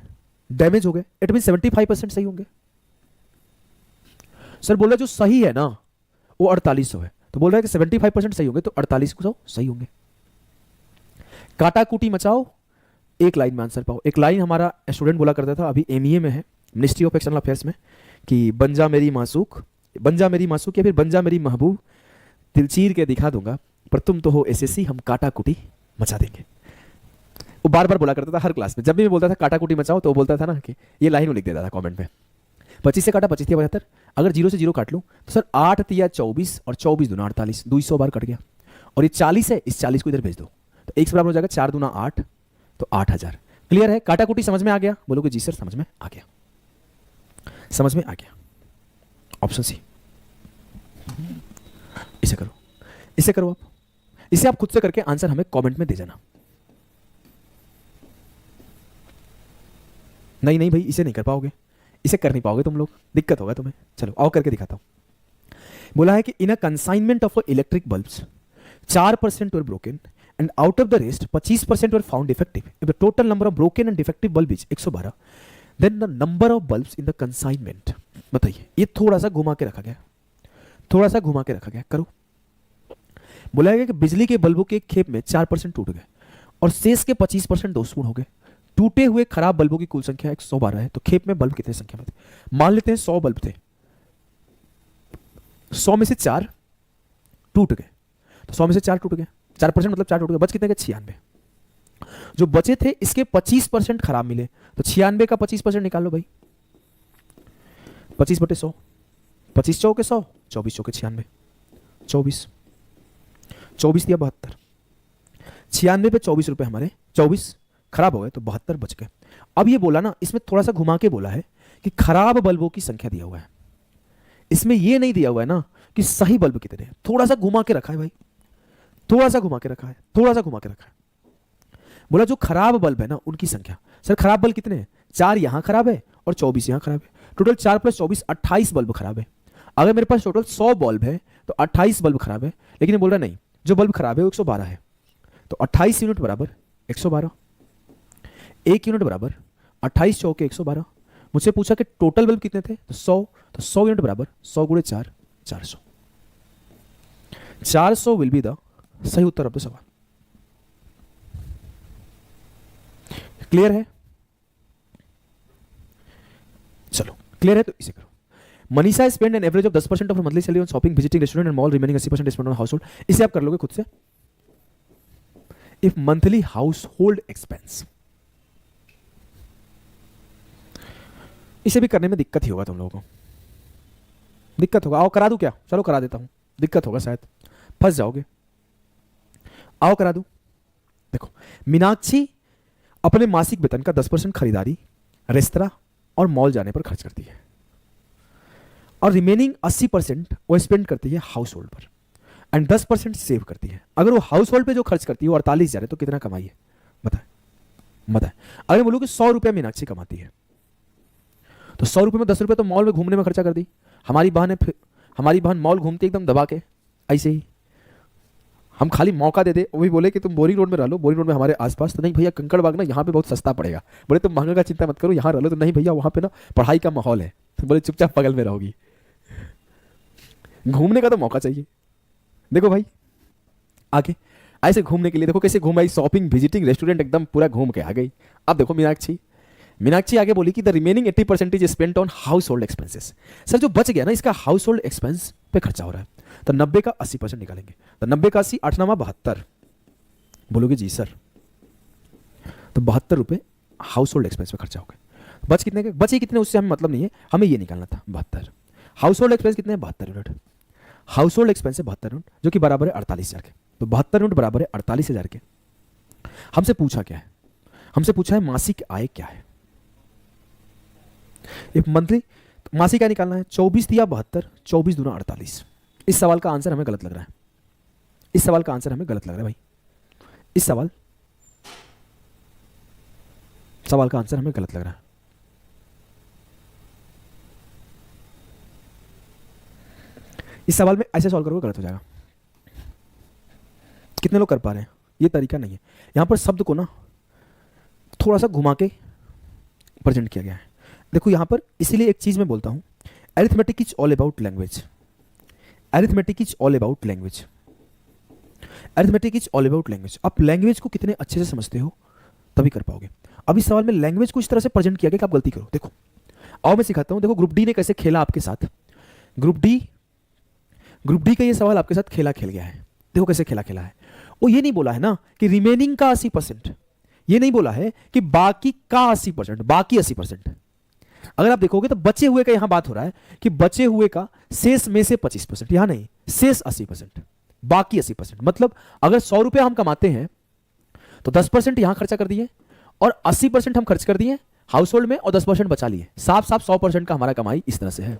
डैमेज हो गए, इट मीन 75% सही होंगे। सर बोल रहा जो सही है ना वो 4800 है, तो बोल रहा है कि 75% सही होंगे तो 4800 सही होंगे। काटा कुटी मचाओ, एक लाइन में आंसर पाओ। एक लाइन हमारा स्टूडेंट बोला करता था, अभी एमईए में है, मिनिस्ट्री ऑफ एक्सटर्नल अफेयर्स में, कि बन जा मेरी मासूक या फिर बन जा मेरी महबूब, दिल चीर के दिखा दूंगा, पर तुम तो हो एसएससी, हम काटा कुटी मचा देंगे। वो बार बार बोला करता था हर क्लास में, जब भी मैं बोलता था काटा कुटी मचाओ तो वो बोलता था ना कि ये लाइन वो लिख देता था कमेंट में, 25 से काटा 25 तिया 75, अगर 0 से 0 काट लूँ तो सर 8 तिया 24 और 24 दूना 48, 200 बार कट गया। और ये 40 है, इस 40 को इधर भेज दो तो x बराबर हो जाएगा 4 दूना 8, तो 8000। क्लियर है? काटा कुटी समझ में आ गया? बोलोगे जी सर समझ में आ गया, समझ में आ गया। Option C. इसे करो, इसे करो आप, इसे आप खुद से करके आंसर हमें कमेंट में दे जाना। नहीं नहीं भाई इसे नहीं कर पाओगे, इसे कर नहीं पाओगे तुम लोग, दिक्कत होगा तुम्हें। चलो आओ करके दिखाता हूं। बोला है कि in a consignment of electric bulbs 4% were broken and out of the rest 25% were found defective. If the total number of broken and defective bulb is 112, then the number of bulbs in the consignment. बताइए, ये थोड़ा सा घुमा के रखा गया, थोड़ा सा घुमा के रखा गया। करो। बोला है कि बिजली के बल्बों के खेप में 4% टूट गए और शेष के 25% दोषपूर्ण हो गए। टूटे हुए खराब बल्बों की कुल संख्या 112 है, तो खेप में बल्ब कितने संख्या में थे? मान लेते हैं 100 बल्ब थे, 100 में से 4 टूट गए, तो 100 में से 4 टूट गए, 4% मतलब 4 टूट गए, बच कितने के? 96। जो बचे थे इसके 25% खराब मिले, तो 96 का 25% निकाल लो भाई। 25 बटे 100, 25 चौके 100, 24 चौके 96, 24 24 दिया 72, 96 पे 24 रुपए हमारे 24 खराब हो गए, तो 72 बच गए। अब ये बोला ना, इसमें थोड़ा सा घुमा के बोला है कि खराब बल्बों की संख्या दिया हुआ है, इसमें ये नहीं दिया हुआ है ना कि सही बल्ब कितने हैं। थोड़ा सा घुमा के रखा है भाई, थोड़ा सा घुमा के रखा है, थोड़ा सा घुमा के रखा है। बोला जो खराब बल्ब है ना उनकी संख्या। सर खराब बल्ब कितने हैं? 4 यहां खराब है और 24 यहां खराब है, टोटल 4 + 24 28 बल्ब खराब है। अगर मेरे पास टोटल 100 बल्ब है तो 28 बल्ब खराब है, लेकिन ये बोल रहा नहीं, जो बल्ब खराब है वो 112 है, तो 28 यूनिट बराबर 112, 1 यूनिट बराबर 28 चौके 112। मुझसे पूछा कि टोटल बल्ब कितने थे, तो 100, तो 100 यूनिट बराबर 100 गुणे 4, 400। 400 विल बी द सही उत्तर ऑफ द सवाल। क्लियर है? चलो क्लियर है तो इसे करो। Manisha spend an average of 10% of monthly salary on shopping, visiting restaurant and mall, remaining 80% spend on house hold. इसे आप कर लोगे खुद से। If monthly house hold expense, इसे भी करने में दिक्कत ही होगा तुम लोगों को, दिक्कत होगा। आओ करा दूं क्या? चलो करा देता हूं, दिक्कत होगा शायद, फंस जाओगे। आओ करा दूं। देखो, मीनाक्षी अपने मासिक वेतन का 10% खरीदारी, रेस्तरा और मॉल जाने पर खर्च करती है और रिमेनिंग 80% वो स्पेंड करती है हाउस होल्ड पर एंड 10% सेव करती है। अगर वो हाउस होल्ड पे जो खर्च करती है वो 48,000 है, तो कितना कमाई है? बताए बताए। अगर बोलो कि 100 रुपया मीनाक्षी कमाती है, तो 100 रुपये में 10 रुपये तो मॉल में घूमने में खर्चा कर दी। हमारी बहन मॉल घूमती एकदम दबा के, ऐसे ही हम खाली मौका दे दे, वही बोले कि तुम बोरिंग रोड में रह लो, बोरिंग रोड में हमारे आसपास, तो नहीं भैया कंकड़ बाग ना यहाँ पे बहुत सस्ता पड़ेगा। बोले तुम महंगा का चिंता मत करो, यहाँ रह लो, तो नहीं भैया वहाँ पे ना पढ़ाई का माहौल है, तो बोले चुपचाप बगल में रहोगी। घूमने का तो मौका चाहिए। देखो भाई आगे ऐसे घूमने के लिए देखो कैसे घूम आई, शॉपिंग, विजिटिंग रेस्टोरेंट, एकदम पूरा घूम के आ गई। अब देखो मीनाक्षी आगे बोली कि the remaining 80% is spent on house hold expenses. Sir जो बच गया ना इसका हाउस होल्ड एक्सपेंस पे खर्चा हो रहा है, तो 90 का 80% निकालेंगे, तो 90 का 80, 8 9 72। बोलोगे जी सर, तो 72 रुपये हाउस होल्ड एक्सपेंस पे खर्चा हो गया। बच कितने के? बचे कितने उससे हमें मतलब नहीं है, हमें ये निकालना था 72। हाउस होल्ड एक्सपेंस कितने हैं? 72 यूनिट। हाउस होल्ड एक्सपेंस है 72 यूनिट, जो कि बराबर है 48,000 के, तो 72 यूनिट बराबर है 48,000 के। हमसे पूछा क्या है? हमसे पूछा है मासिक आय क्या है। एक मंथली मासिक आय निकालना है। 24 दिया 72, 24 दूना 48। इस सवाल का आंसर हमें गलत लग रहा है, इस सवाल का आंसर हमें गलत लग रहा है भाई। इस सवाल का आंसर हमें गलत लग रहा है। इस सवाल में ऐसे सॉल्व करोगे गलत हो जाएगा। कितने लोग कर पा रहे हैं? ये तरीका नहीं है। यहां पर शब्द को ना थोड़ा सा घुमा के प्रेजेंट किया गया है। देखो यहां पर इसीलिए एक चीज मैं बोलता हूं, arithmetic is all about language. Arithmetic is all about language. Arithmetic is all about language. आप लैंग्वेज को कितने अच्छे से समझते हो तभी कर पाओगे। अब इस सवाल में लैंग्वेज को इस तरह से प्रेजेंट किया गया कि आप गलती करो। देखो आओ मैं सिखाता हूं। देखो ग्रुप डी ने कैसे खेला आपके साथ। ग्रुप डी का ये सवाल आपके साथ खेला खेल गया है। देखो कैसे खेला खेला है। वो ये नहीं बोला है ना कि रिमेनिंग का 80%, ये नहीं बोला है कि बाकी का 80%, बाकी 80%। अगर आप देखोगे तो बचे हुए का यहां बात हो रहा है कि बचे हुए का शेष में से 25%, यहां नहीं, शेष 80%, बाकी 80%। मतलब अगर 100 रुपए हम कमाते हैं तो 10% यहां खर्चा कर दिए और 80% हम खर्च कर दिए हाउस होल्ड में और 10% बचा लिए। साफ साफ 100% का हमारा कमाई इस तरह से है,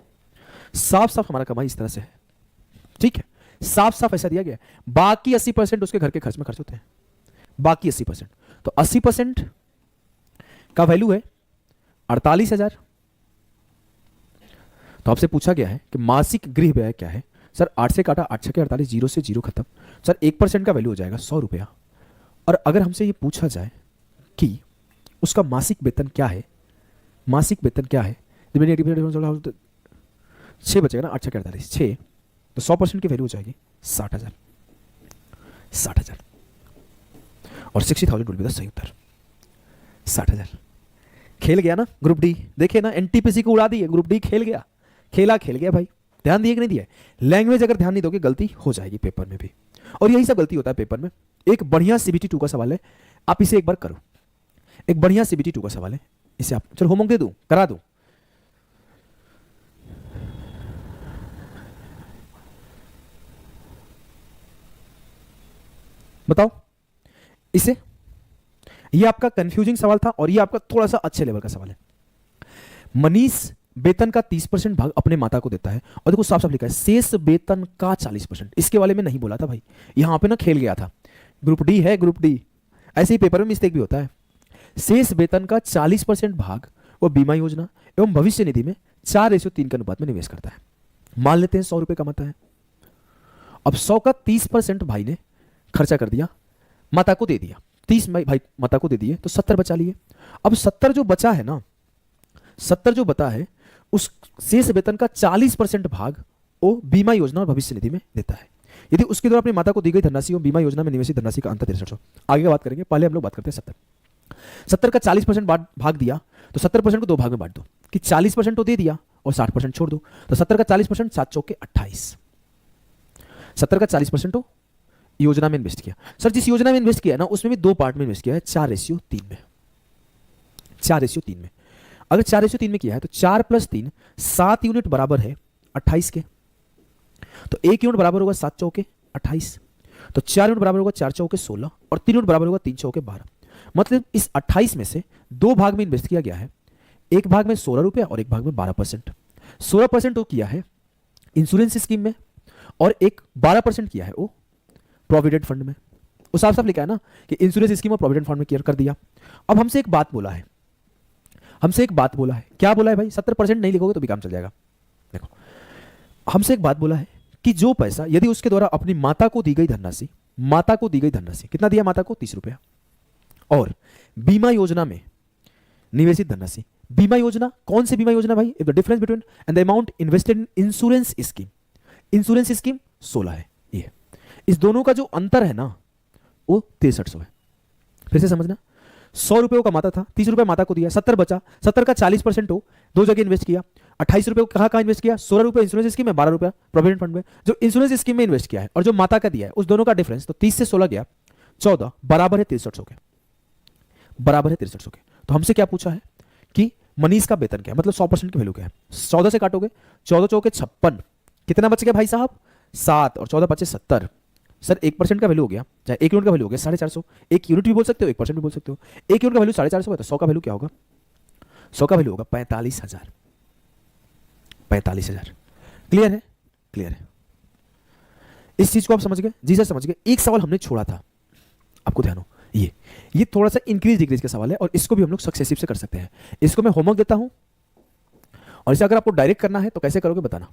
साफ साफ हमारा कमाई इस तरह से है, ठीक है, साफ साफ ऐसा दिया गया। बाकी 80% उसके घर के खर्च में खर्च होते हैं, बाकी 80%। तो 80% का वैल्यू है 48,000। तो आपसे पूछा गया है कि मासिक गृह व्यय क्या है। सर 8 से काटा 8 छके 48, 0 से 0 खत्म। सर 1% का वैल्यू हो जाएगा 100 रुपया। और अगर हमसे ये पूछा जाए कि उसका मासिक वेतन क्या है, मासिक वेतन क्या है, 6 बचेगा ना, 8 छके 48, 6, तो 100% की वैल्यू हो जाएगी 60,000, 60,000। और 60,000 विल बी द सही उत्तर, 60,000। खेल गया ना ग्रुप डी, देखे ना, एनटीपीसी को उड़ा दी है, ग्रुप डी खेल गया, खेला खेल गया भाई। ध्यान दिए कि नहीं दिया? लैंग्वेज अगर ध्यान नहीं दोगे गलती हो जाएगी पेपर में भी, और यही सब गलती होता है पेपर में। एक बढ़िया सीबीटी 2 का सवाल है, आप इसे एक बार करो, एक बढ़िया सीबीटी 2 का सवाल है, इसे आप चलो होमवर्क दे दूं, करा दूं। बताओ इसे, ये आपका कंफ्यूजिंग सवाल था और ये आपका थोड़ा सा अच्छे लेवल का सवाल है। मनीष वेतन का 30% भाग अपने माता को देता है, और देखो साफ साफ लिखा है शेष वेतन का 40%। इसके वाले में नहीं बोला था भाई, यहां पे ना खेल गया था। ग्रुप डी है, ग्रुप डी, ऐसे ही पेपर में मिस्टेक भी होता है। शेष वेतन का 40% भाग वो बीमा योजना एवं भविष्य निधि में 4:3 के अनुपात में निवेश करता है। मान लेते हैं 100 रुपए कमाता है। अब 100 का 30% भाई ने खर्चा कर दिया, माता को दे दिया, 30 भाई माता को दे दिए तो 70 बचा लिए। अब 70 जो बचा है ना, 70 जो बता है, उस शेष वेतन का 40% भाग वो बीमा योजना और भविष्य निधि में देता है। यदि उसके द्वारा अपनी माता को दी गई धनराशि और बीमा योजना में निवेशित धनराशि का अंतर 6300। आगे का बात करेंगे, पहले हम लोग बात करते हैं 70 का 40% भाग दिया तो 70% को 2 भाग में बांट दो कि 40% तो दे दिया और 60% छोड़ दो। तो 70 का 40%, 7 चौके 28। 70 का 40% तो योजना में इन्वेस्ट किया। सर जिस योजना में इन्वेस्ट किया ना उसमें भी 2 पार्ट में इन्वेस्ट किया है, 4:3 में, 4:3 में। अगर 4:3 में किया है तो 4 + 3 7 यूनिट बराबर है 28 के, तो 1 यूनिट बराबर होगा 7 चौके 28, तो 4 यूनिट बराबर होगा 4 चौके 16 और 3 यूनिट बराबर होगा 3 चौके 12। मतलब इस 28 में से 2 भाग में इन्वेस्ट किया गया है, एक भाग में 16 रुपया और एक भाग में 12%। 16% तो किया है इंश्योरेंस स्कीम में और एक 12% किया है वो प्रोविडेंट फंड में। वो साफ साफ लिखा है ना कि इंश्योरेंस स्कीम और प्रोविडेंट फंड में केयर कर दिया। अब हमसे एक बात बोला है, हमसे एक बात बोला है, क्या बोला है भाई? 70% नहीं लिखोगे तो भी काम चल जाएगा। देखो हमसे एक बात बोला है कि जो पैसा यदि उसके द्वारा अपनी माता को दी गई धनराशि, माता को दी गई धनराशि कितना दिया माता को? 30 रुपया, और बीमा योजना में निवेशित धनराशि। बीमा योजना कौन सी बीमा योजना भाई? If the difference between and the amount invested in insurance scheme, insurance scheme 16 है, ये इस दोनों का जो अंतर है ना वो 6300 है। फिर से समझना, 100 रुपये को कमाता था, 30 रुपये माता को दिया, 70 बचा, 70 का 40% हो 2 जगह इन्वेस्ट किया। 28 रुपये को कहाँ इन्वेस्ट किया? 16 रुपये इंश्योरेंस स्कीम में, 12 रुपया प्रोविडेंट फंड में। जो इंश्योरेंस स्कीम में इन्वेस्ट किया है और जो माता का दिया है उस दोनों का डिफरेंस, तो 30 से 16 गया 14, बराबर है 6300 के, बराबर है 6300 के। तो हमसे क्या पूछा है कि मनीष का वेतन क्या है, मतलब 100% की वैल्यू क्या है। 14 से काटोगे, 14 चौके 56, कितना बच गया भाई साहब? 7 और 14 बचे 70। सर 1% का वैल्यू हो गया, चाहे 1 यूनिट का वैल्यू हो गया 450। 1 यूनिट भी बोल सकते हो, 1% भी बोल सकते हो। 1 यूनिट का वैल्यू 450 है तो 100 का वैल्यू क्या होगा? 100 का वैल्यू होगा 45,000, 45,000। क्लियर है? क्लियर है? इस चीज को आप समझ गए? जी सर समझ गए। एक सवाल हमने छोड़ा था, आपको ध्यान हो, ये थोड़ा सा इंक्रीज डिक्रीज का सवाल है और इसको भी हम लोग सक्सेसिव से कर सकते हैं। इसको मैं होमवर्क देता हूं और इसे अगर आपको डायरेक्ट करना है तो कैसे करोगे बताना।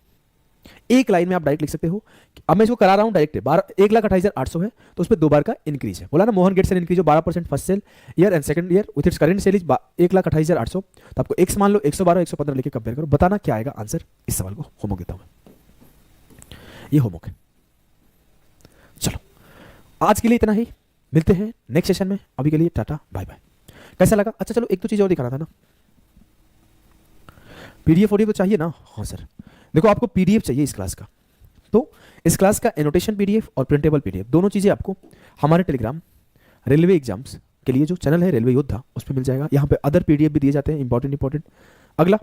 एक लाइन में आप डायरेक्ट लिख सकते हो। अब मैं इसको करा रहा हूं डायरेक्ट, 1,28,800 है तो उस पर 2 बार का इंक्रीज है। बोला ना Mohan gets an increase of 12% first sale year and second year with its current sale is 1,28,800। तो आपको एक्स मान लो, 112 115 लेके कंपेयर करो, बताना क्या आएगा आंसर। इस सवाल को होमवर्क देता हूं, ये होमवर्क है। चलो आज के लिए इतना ही, मिलते हैं नेक्स्ट सेशन में। अभी के लिए टाटा बाय बाय। कैसा लगा? अच्छा चलो एक तो चीज और दिखाना था ना, पीडीएफ ऑडियो तो चाहिए ना? हाँ सर, देखो आपको पीडीएफ चाहिए इस क्लास का, तो इस क्लास का एनोटेशन पीडीएफ और प्रिंटेबल पीडीएफ दोनों चीजें आपको हमारे टेलीग्राम रेलवे एग्जाम्स के लिए जो चैनल है रेलवे योद्धा उस पर मिल जाएगा। यहाँ पे अदर पीडीएफ भी दिए जाते हैं इंपॉर्टेंट। अगला